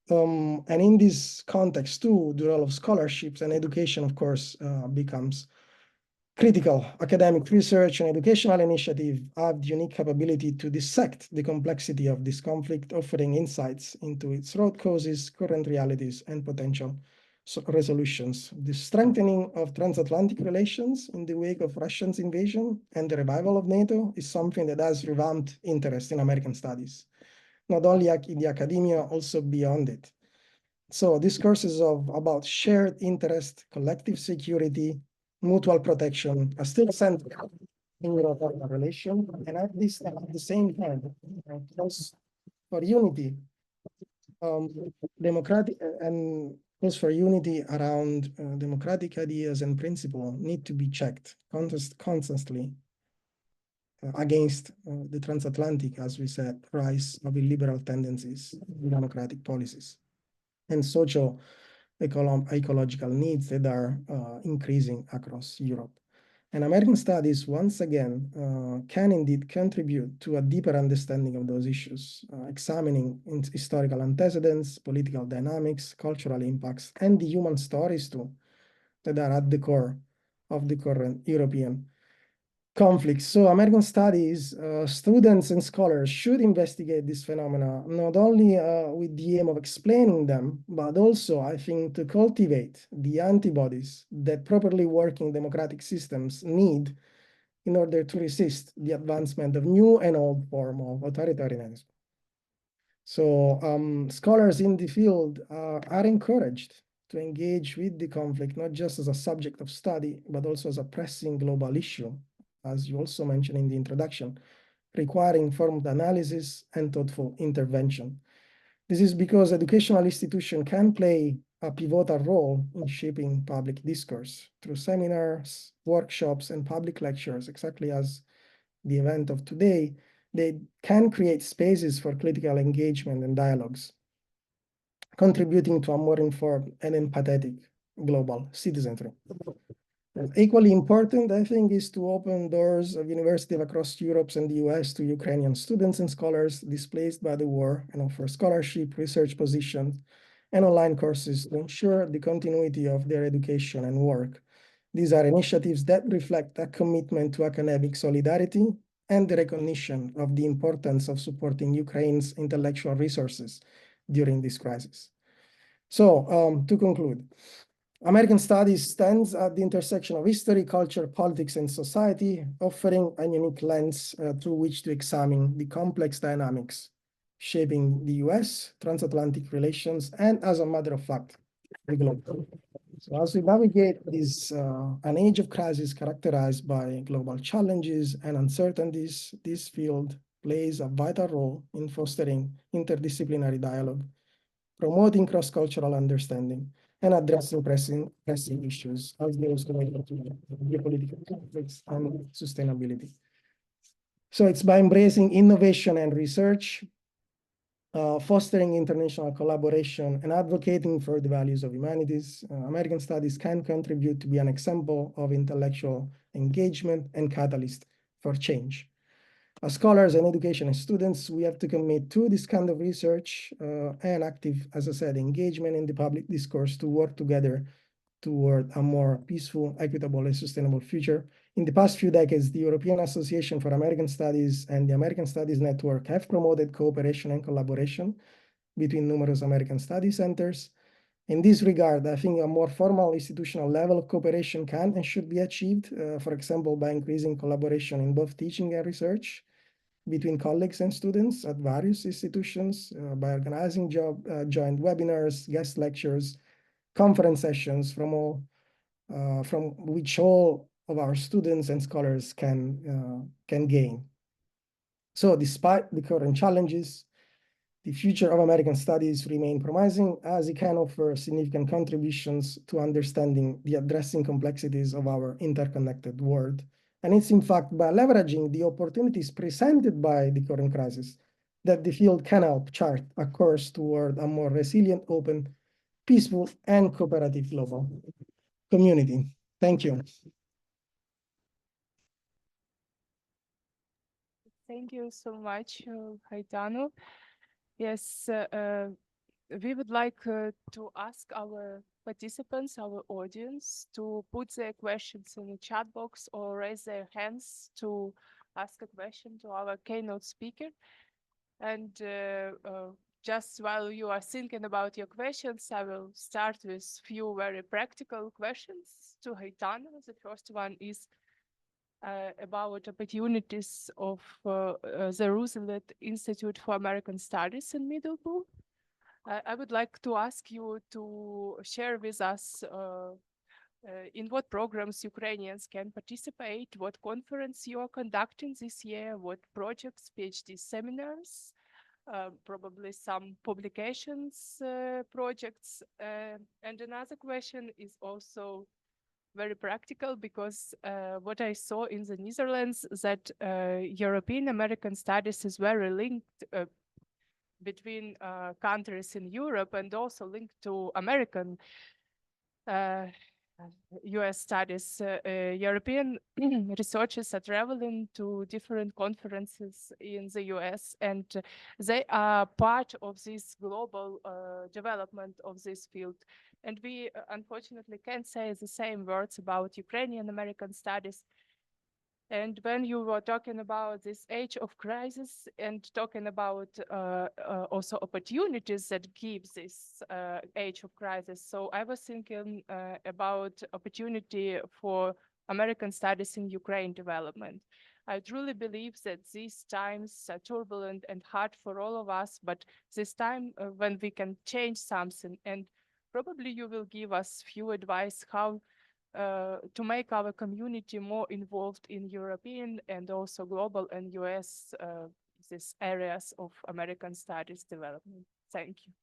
And in this context too, the role of scholarships and education, of course, becomes critical. Academic research and educational initiatives have the unique capability to dissect the complexity of this conflict, offering insights into its root causes, current realities, and potential resolutions. The strengthening of transatlantic relations in the wake of Russia's invasion and the revival of NATO is something that has revamped interest in American studies, not only in the academia, also beyond it. So discourses about shared interest, collective security, mutual protection are still central in European relation, and at the same time, calls for unity, democratic and calls for unity around democratic ideas and principles need to be checked constantly against the transatlantic, as we said, rise of illiberal tendencies, democratic policies, and social ecological needs that are increasing across Europe. And American studies, once again, can indeed contribute to a deeper understanding of those issues, examining historical antecedents, political dynamics, cultural impacts, and the human stories too, that are at the core of the current European conflicts. So American studies, students and scholars should investigate this phenomena, not only with the aim of explaining them, but also, I think, to cultivate the antibodies that properly working democratic systems need in order to resist the advancement of new and old form of authoritarianism. So scholars in the field are encouraged to engage with the conflict, not just as a subject of study, but also as a pressing global issue, as you also mentioned in the introduction, requiring informed analysis and thoughtful intervention. This is because educational institutions can play a pivotal role in shaping public discourse through seminars, workshops, and public lectures, exactly as the event of today. They can create spaces for critical engagement and dialogues, contributing to a more informed and empathetic global citizenry. Equally important, I think, is to open doors of universities across Europe and the US to Ukrainian students and scholars displaced by the war, and offer scholarship, research positions, and online courses to ensure the continuity of their education and work. These are initiatives that reflect a commitment to academic solidarity and the recognition of the importance of supporting Ukraine's intellectual resources during this crisis. So, to conclude, American Studies stands at the intersection of history, culture, politics, and society, offering a unique lens through which to examine the complex dynamics shaping the US, transatlantic relations, and as a matter of fact, the globe. So as we navigate this, an age of crisis characterized by global challenges and uncertainties, this field plays a vital role in fostering interdisciplinary dialogue, promoting cross-cultural understanding, and addressing pressing issues as those related to geopolitical conflicts and sustainability. So it's by embracing innovation and research, fostering international collaboration, and advocating for the values of humanities, American Studies can contribute to be an example of intellectual engagement and catalyst for change. As scholars and education students, we have to commit to this kind of research and active, as I said, engagement in the public discourse to work together toward a more peaceful, equitable, and sustainable future. In the past few decades, the European Association for American Studies and the American Studies Network have promoted cooperation and collaboration between numerous American Studies centers. In this regard, I think a more formal institutional level of cooperation can and should be achieved, for example, by increasing collaboration in both teaching and research between colleagues and students at various institutions, by organizing joint webinars, guest lectures, conference sessions from which all of our students and scholars can gain. So despite the current challenges, the future of American Studies remain promising as it can offer significant contributions to understanding the addressing complexities of our interconnected world. And it's in fact by leveraging the opportunities presented by the current crisis that the field can help chart a course toward a more resilient, open, peaceful, and cooperative global community. Thank you. Thank you so much, Haitanu. Yes, we would like to ask our participants, our audience, to put their questions in the chat box or raise their hands to ask a question to our keynote speaker. And just while you are thinking about your questions, I will start with a few very practical questions to Haitanu. The first one is about opportunities of the Roosevelt Institute for American Studies in Middleborough. I would like to ask you to share with us in what programs Ukrainians can participate, what conference you are conducting this year, what projects, PhD seminars, probably some publications projects. And another question is also very practical because what I saw in the Netherlands that European American Studies is very linked between countries in Europe and also linked to American US studies. European researchers are traveling to different conferences in the US and they are part of this global development of this field. And we unfortunately can't say the same words about Ukrainian American studies. And when you were talking about this age of crisis and talking about also opportunities that gives this age of crisis, so I was thinking about opportunity for American studies in Ukraine development. I truly believe that these times are turbulent and hard for all of us, but this time when we can change something, and probably you will give us few advice how to make our community more involved in European and also global and US these areas of American studies development. Thank you.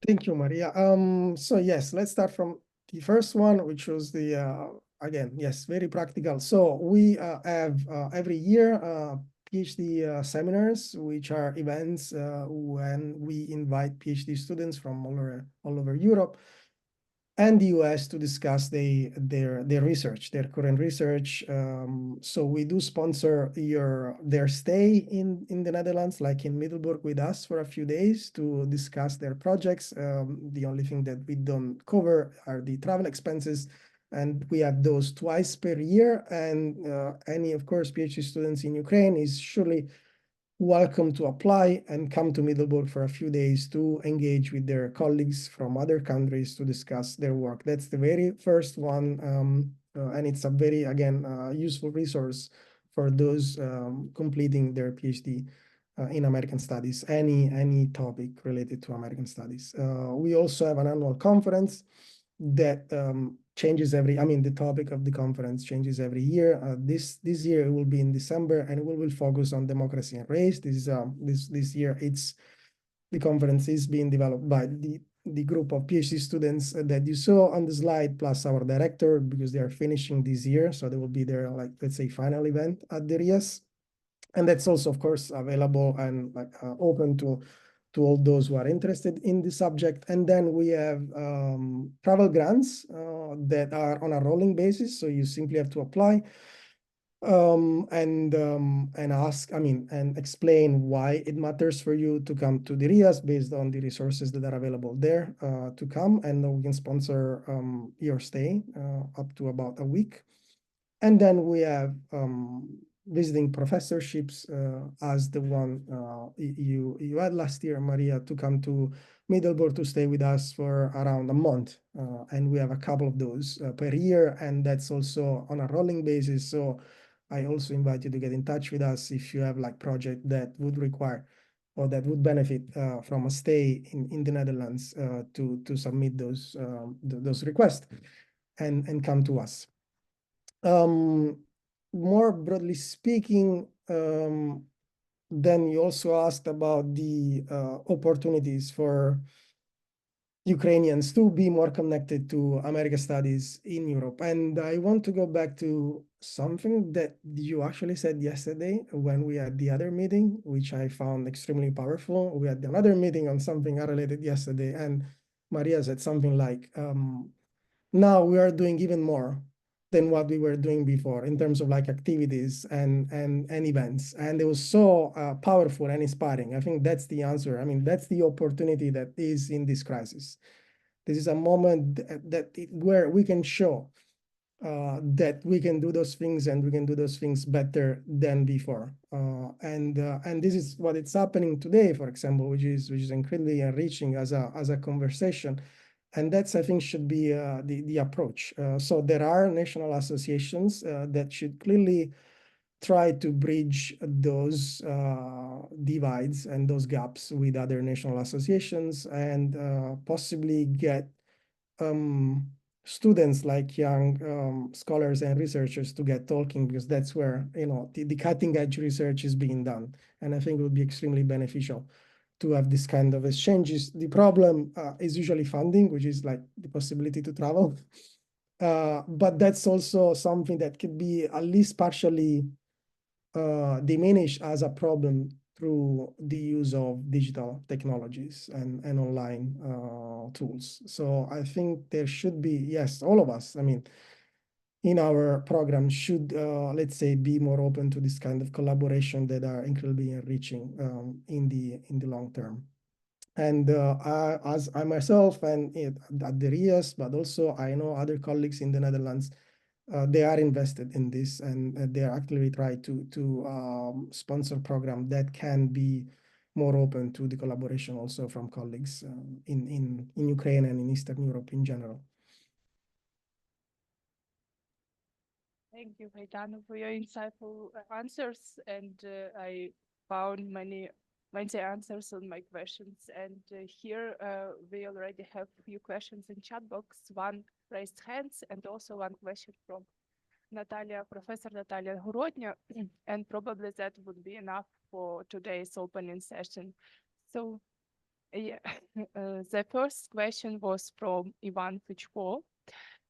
Thank you, Maria. So yes, let's start from the first one, which was the, again, yes, very practical. So we have every year PhD seminars, which are events when we invite PhD students from all over Europe and the US to discuss their research, their current research. So we do sponsor their stay in the Netherlands, like in Middelburg with us for a few days to discuss their projects. The only thing that we don't cover are the travel expenses. And we have those twice per year. And any, of course, PhD students in Ukraine is surely welcome to apply and come to Middelburg for a few days to engage with their colleagues from other countries to discuss their work. That's the very first one, and it's a very, again, useful resource for those completing their PhD in American Studies, any topic related to American Studies. We also have an annual conference that changes the topic of the conference changes every year. This year it will be in December, and we will focus on democracy and race. This year the conference is being developed by the group of PhD students that you saw on the slide, plus our director, because they are finishing this year, so they will be their, like, let's say, final event at the RIAS. And that's also, of course, available and open to all those who are interested in the subject. And then we have travel grants that are on a rolling basis. So you simply have to apply and ask, and explain why it matters for you to come to the RIAS based on the resources that are available there to come. And we can sponsor your stay up to about a week. And then we have visiting professorships as the one you had last year, Maria, to come to Middelburg to stay with us for around a month. And we have a couple of those per year, and that's also on a rolling basis. So I also invite you to get in touch with us if you have like project that would require or that would benefit from a stay in the Netherlands to submit those requests and come to us. More broadly speaking, then you also asked about the opportunities for Ukrainians to be more connected to American studies in Europe. And I want to go back to something that you actually said yesterday when we had the other meeting, which I found extremely powerful. We had another meeting on something unrelated yesterday, and Maria said something like, now we are doing even more than what we were doing before in terms of like activities and events. And it was so powerful and inspiring. I think that's the answer. That's the opportunity that is in this crisis. This is a moment where we can show that we can do those things, and we can do those things better than before. And this is what it's happening today, for example, which is incredibly enriching as a conversation. And that's, I think, should be the approach. So there are national associations that should clearly try to bridge those divides and those gaps with other national associations, and possibly get students like young scholars and researchers to get talking, because that's where the cutting edge research is being done. And I think it would be extremely beneficial to have this kind of exchanges. The problem is usually funding, which is like the possibility to travel. But that's also something that could be at least partially diminished as a problem through the use of digital technologies and online tools. So I think there should be, yes, all of us, in our program should, let's say, be more open to this kind of collaboration that are incredibly enriching in the long term. And as I myself and at the RIAS, but also I know other colleagues in the Netherlands, they are invested in this, and they are actively trying to sponsor program that can be more open to the collaboration also from colleagues in Ukraine and in Eastern Europe in general. Thank you, Gaetano, for your insightful answers, and I found many answers on my questions. And here we already have a few questions in chat box, one raised hands, and also one question from Nataliya, Professor Nataliya Gorodnia, and probably that would be enough for today's opening session. So yeah, the first question was from Ivan Fichko.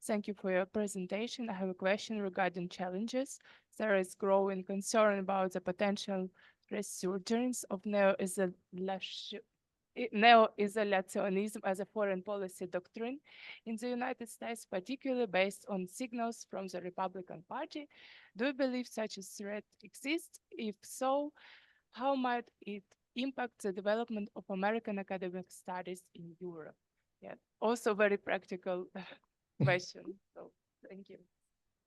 Thank you for your presentation. I have a question regarding challenges. There is growing concern about the potential resurgence of neo-isolationism as a foreign policy doctrine in the United States, particularly based on signals from the Republican Party. Do you believe such a threat exists? If so, how might it impact the development of American academic studies in Europe? Yeah, also very practical question. So thank you.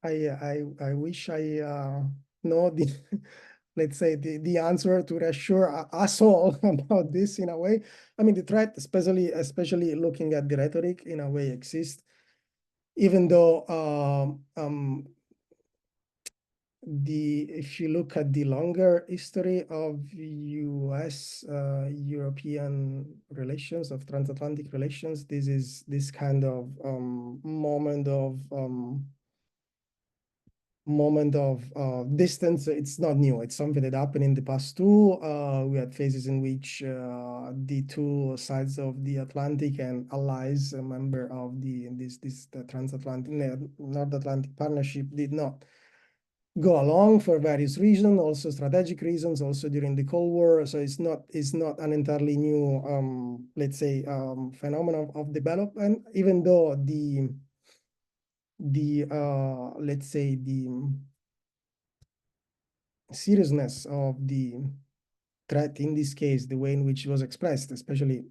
I wish I know let's say, the answer to reassure us all about this in a way. I mean, the threat, especially looking at the rhetoric, in a way exists, even though if you look at the longer history of US European relations, of transatlantic relations, this kind of moment of distance. It's not new. It's something that happened in the past too. We had phases in which the two sides of the Atlantic and allies, a member of the transatlantic North Atlantic Partnership, did not go along for various reasons, also strategic reasons, also during the Cold War. So it's not an entirely new, let's say, phenomenon of development, even though let's say the seriousness of the threat in this case, the way in which it was expressed, especially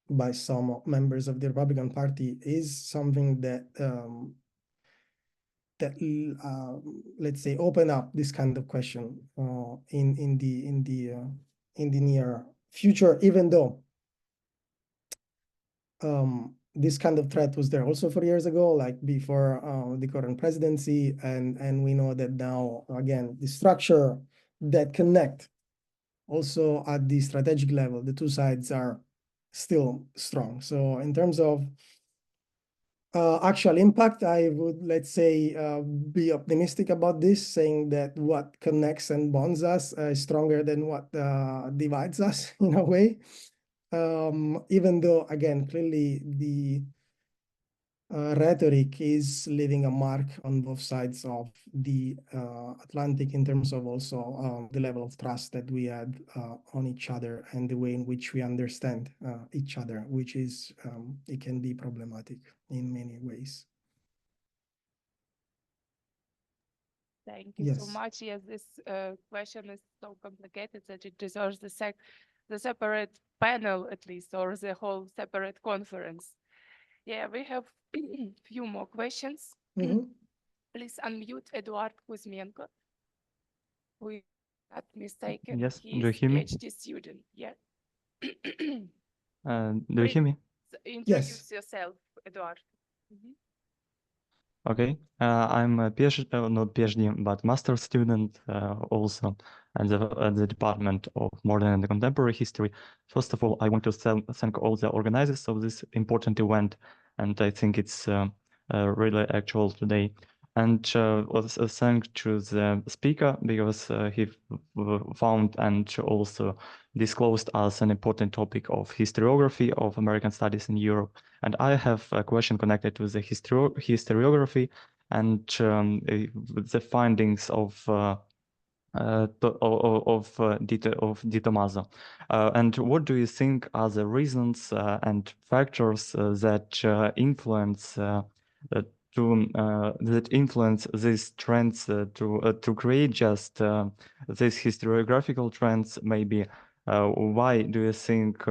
by some members of the Republican Party, is something that let's say open up this kind of question in the near future, even though this kind of threat was there also 4 years ago, like before the current presidency, and we know that now, again, the structure that connect also at the strategic level, the two sides are still strong. So in terms of actual impact, I would, let's say, be optimistic about this, saying that what connects and bonds us is stronger than what divides us in a way. Even though, again, clearly the rhetoric is leaving a mark on both sides of the Atlantic in terms of also the level of trust that we had on each other and the way in which we understand each other, which is, it can be problematic in many ways. Thank you so Yes. much. Yes, this question is so complicated that it deserves the separate panel, at least, or the whole separate conference. Yeah, we have few more questions. Mhm. Please unmute Eduard Kuzmenko, who is not mistaken. Yes, He do you is hear me? PhD student. Yeah. Do you hear me? Introduce yourself, Eduard. Okay, I'm a PhD, not PhD, but master student also at the Department of Modern and Contemporary History. First of all, I want to thank all the organizers of this important event, and I think it's really actual today. And also thank to the speaker because he found and also disclosed us an important topic of historiography of American studies in Europe. And I have a question connected to the historiography and the findings of Di Tommaso. And what do you think are the reasons and factors that influence that influence these trends to create just these historiographical trends? Maybe why do you think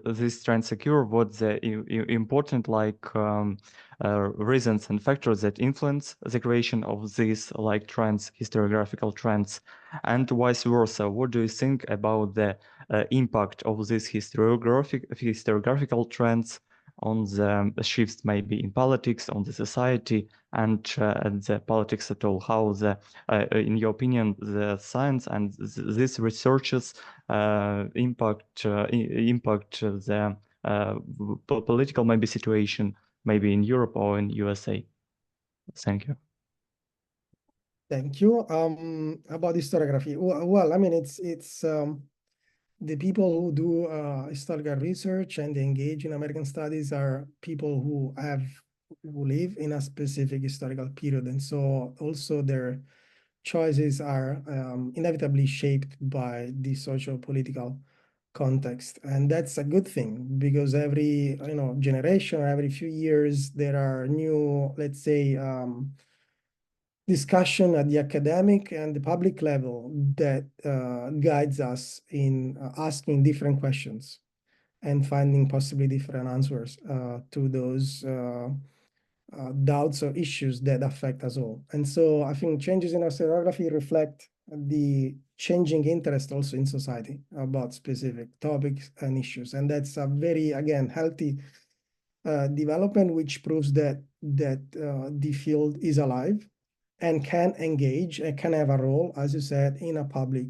these trends occur? What the important reasons and factors that influence the creation of these like trends, historiographical trends, and vice versa? What do you think about the impact of these historiographical trends on the shifts maybe in politics, on the society, and the politics at all? How in your opinion, the science and these researches impact the political maybe situation maybe in Europe or in USA? Thank you. Thank you. About historiography, well, I mean, it's the people who do historical research and engage in American studies are people who live in a specific historical period, and so also their choices are inevitably shaped by the socio-political context, and that's a good thing because every generation or every few years there are new, let's say, discussion at the academic and the public level that guides us in asking different questions and finding possibly different answers to those doubts or issues that affect us all. And so I think changes in historiography reflect the changing interest also in society about specific topics and issues. And that's a very, again, healthy development, which proves that the field is alive and can engage and can have a role, as you said, in a public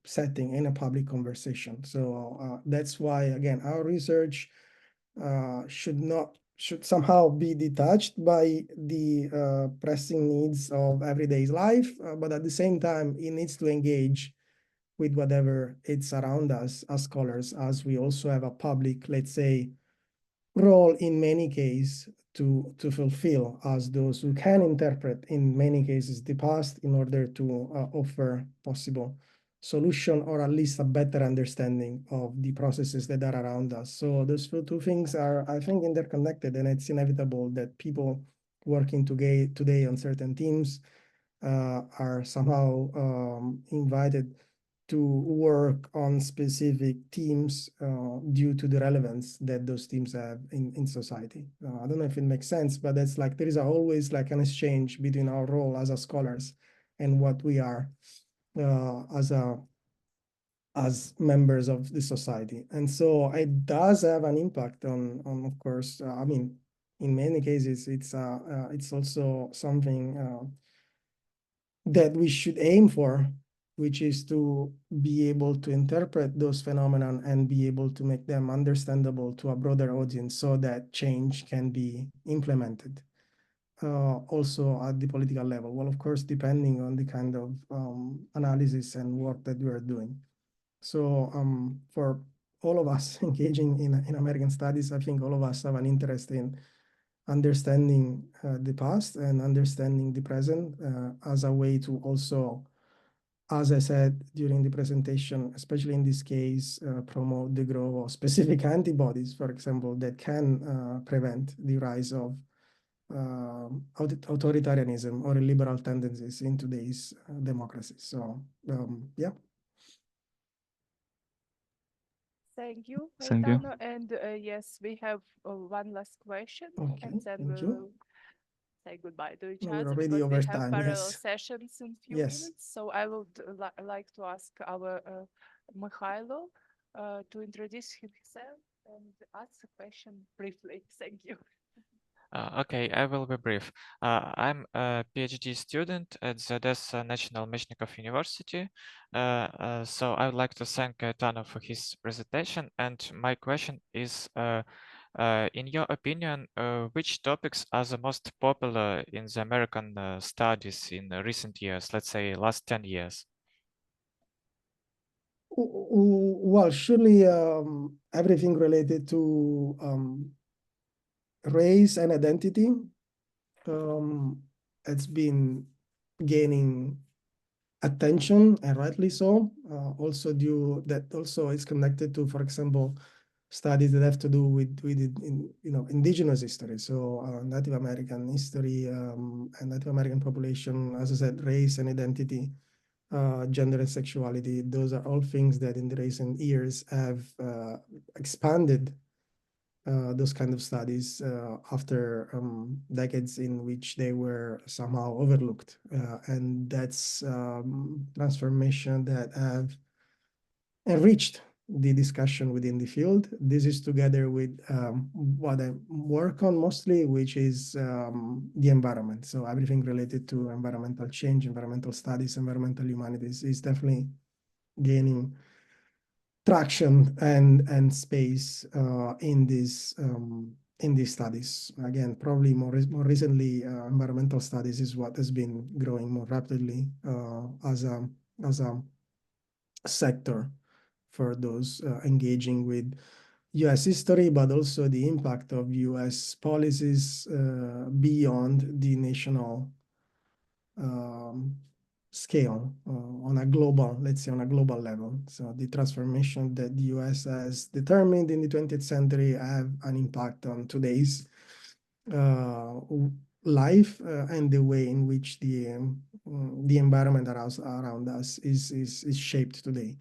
setting, in a public conversation. So that's why, again, our research should somehow be detached by the pressing needs of everyday life, but at the same time, it needs to engage with whatever it's around us as scholars, as we also have a public, let's say, role in many cases to fulfill as those who can interpret, in many cases, the past in order to offer possible solution or at least a better understanding of the processes that are around us. So those two things are, I think, interconnected, and it's inevitable that people working today on certain teams are somehow invited to work on specific teams due to the relevance that those teams have in society. I don't know if it makes sense, but that's like, there is always like an exchange between our role as scholars and what we are as members of the society. And so it does have an impact on of course, I mean, in many cases, it's also something that we should aim for, which is to be able to interpret those phenomena and be able to make them understandable to a broader audience so that change can be implemented. Also at the political level. Well, of course, depending on the kind of analysis and work that we are doing. So for all of us engaging in American studies, I think all of us have an interest in understanding the past and understanding the present as a way to also, as I said during the presentation, especially in this case, promote the growth of specific antibodies, for example, that can prevent the rise of authoritarianism or liberal tendencies in today's democracy. So, yeah. Thank you, Thank you. Gaetano. And yes, we have one last question, Okay, and then thank we you. will say goodbye to each No, we're other already because we over have time, parallel yes. sessions in few Yes. minutes. So I would like to ask our Mikhailo to introduce himself and ask a question briefly. Thank you. Okay, I will be brief. I'm a PhD student at the Odessa National Mechnikov University. So I would like to thank Gaetano for his presentation. And my question is, in your opinion, which topics are the most popular in the American studies in recent years, let's say last 10 years? Well, surely everything related to race and identity, it's been gaining attention, and rightly so. Also due that also is connected to, for example, studies that have to do with indigenous history. So Native American history and Native American population, as I said, race and identity, gender and sexuality. Those are all things that in the recent years have expanded those kind of studies after decades in which they were somehow overlooked. And that's transformation that have enriched the discussion within the field. This is together with what I work on mostly, which is the environment. So everything related to environmental change, environmental studies, environmental humanities is definitely gaining traction and space in these studies. Again, probably more recently, environmental studies is what has been growing more rapidly as a sector for those engaging with U.S. history, but also the impact of U.S. policies beyond the national scale on a global, let's say on a global level. So the transformation that the US has determined in the 20th century have an impact on today's life and the way in which the environment around us is shaped today.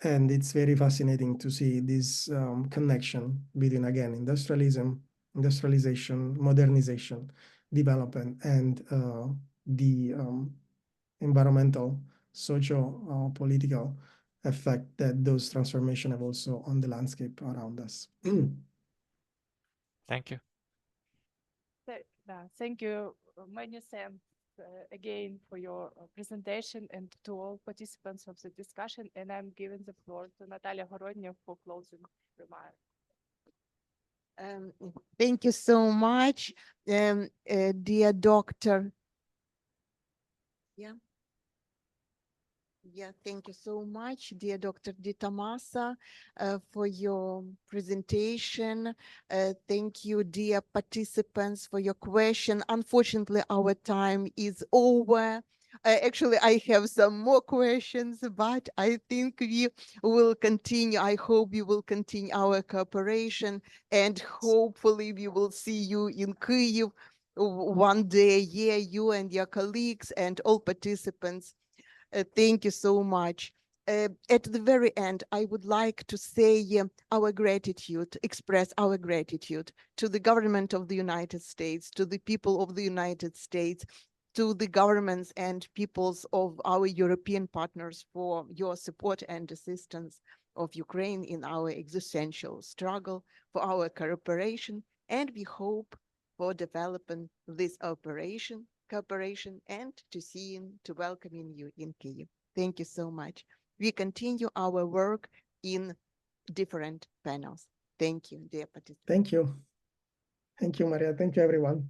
And it's very fascinating to see this connection between, again, industrialism industrialization, modernization, development, and the environmental, social, political effect that those transformations have also on the landscape around us. Thank you. Thank you, many thanks again for your presentation and to all participants of the discussion. And I'm giving the floor to Nataliya Gorodnia for closing remarks. Thank you so much, dear Doctor. Yeah, thank you so much, dear Dr. Di Tomasa, for your presentation. Thank you, dear participants, for your question. Unfortunately, our time is over. Actually, I have some more questions, but I think we will continue. I hope we will continue our cooperation, and hopefully we will see you in Kyiv one day. Yeah, you and your colleagues and all participants. Thank you so much. At the very end, I would like to say our gratitude, express our gratitude to the government of the United States, to the people of the United States, to the governments and peoples of our European partners for your support and assistance of Ukraine in our existential struggle, for our cooperation, and we hope for developing this cooperation and to welcoming you in Kyiv. Thank you so much. We continue our work in different panels. Thank you, dear participants. Thank you. Thank you, Maria. Thank you, everyone.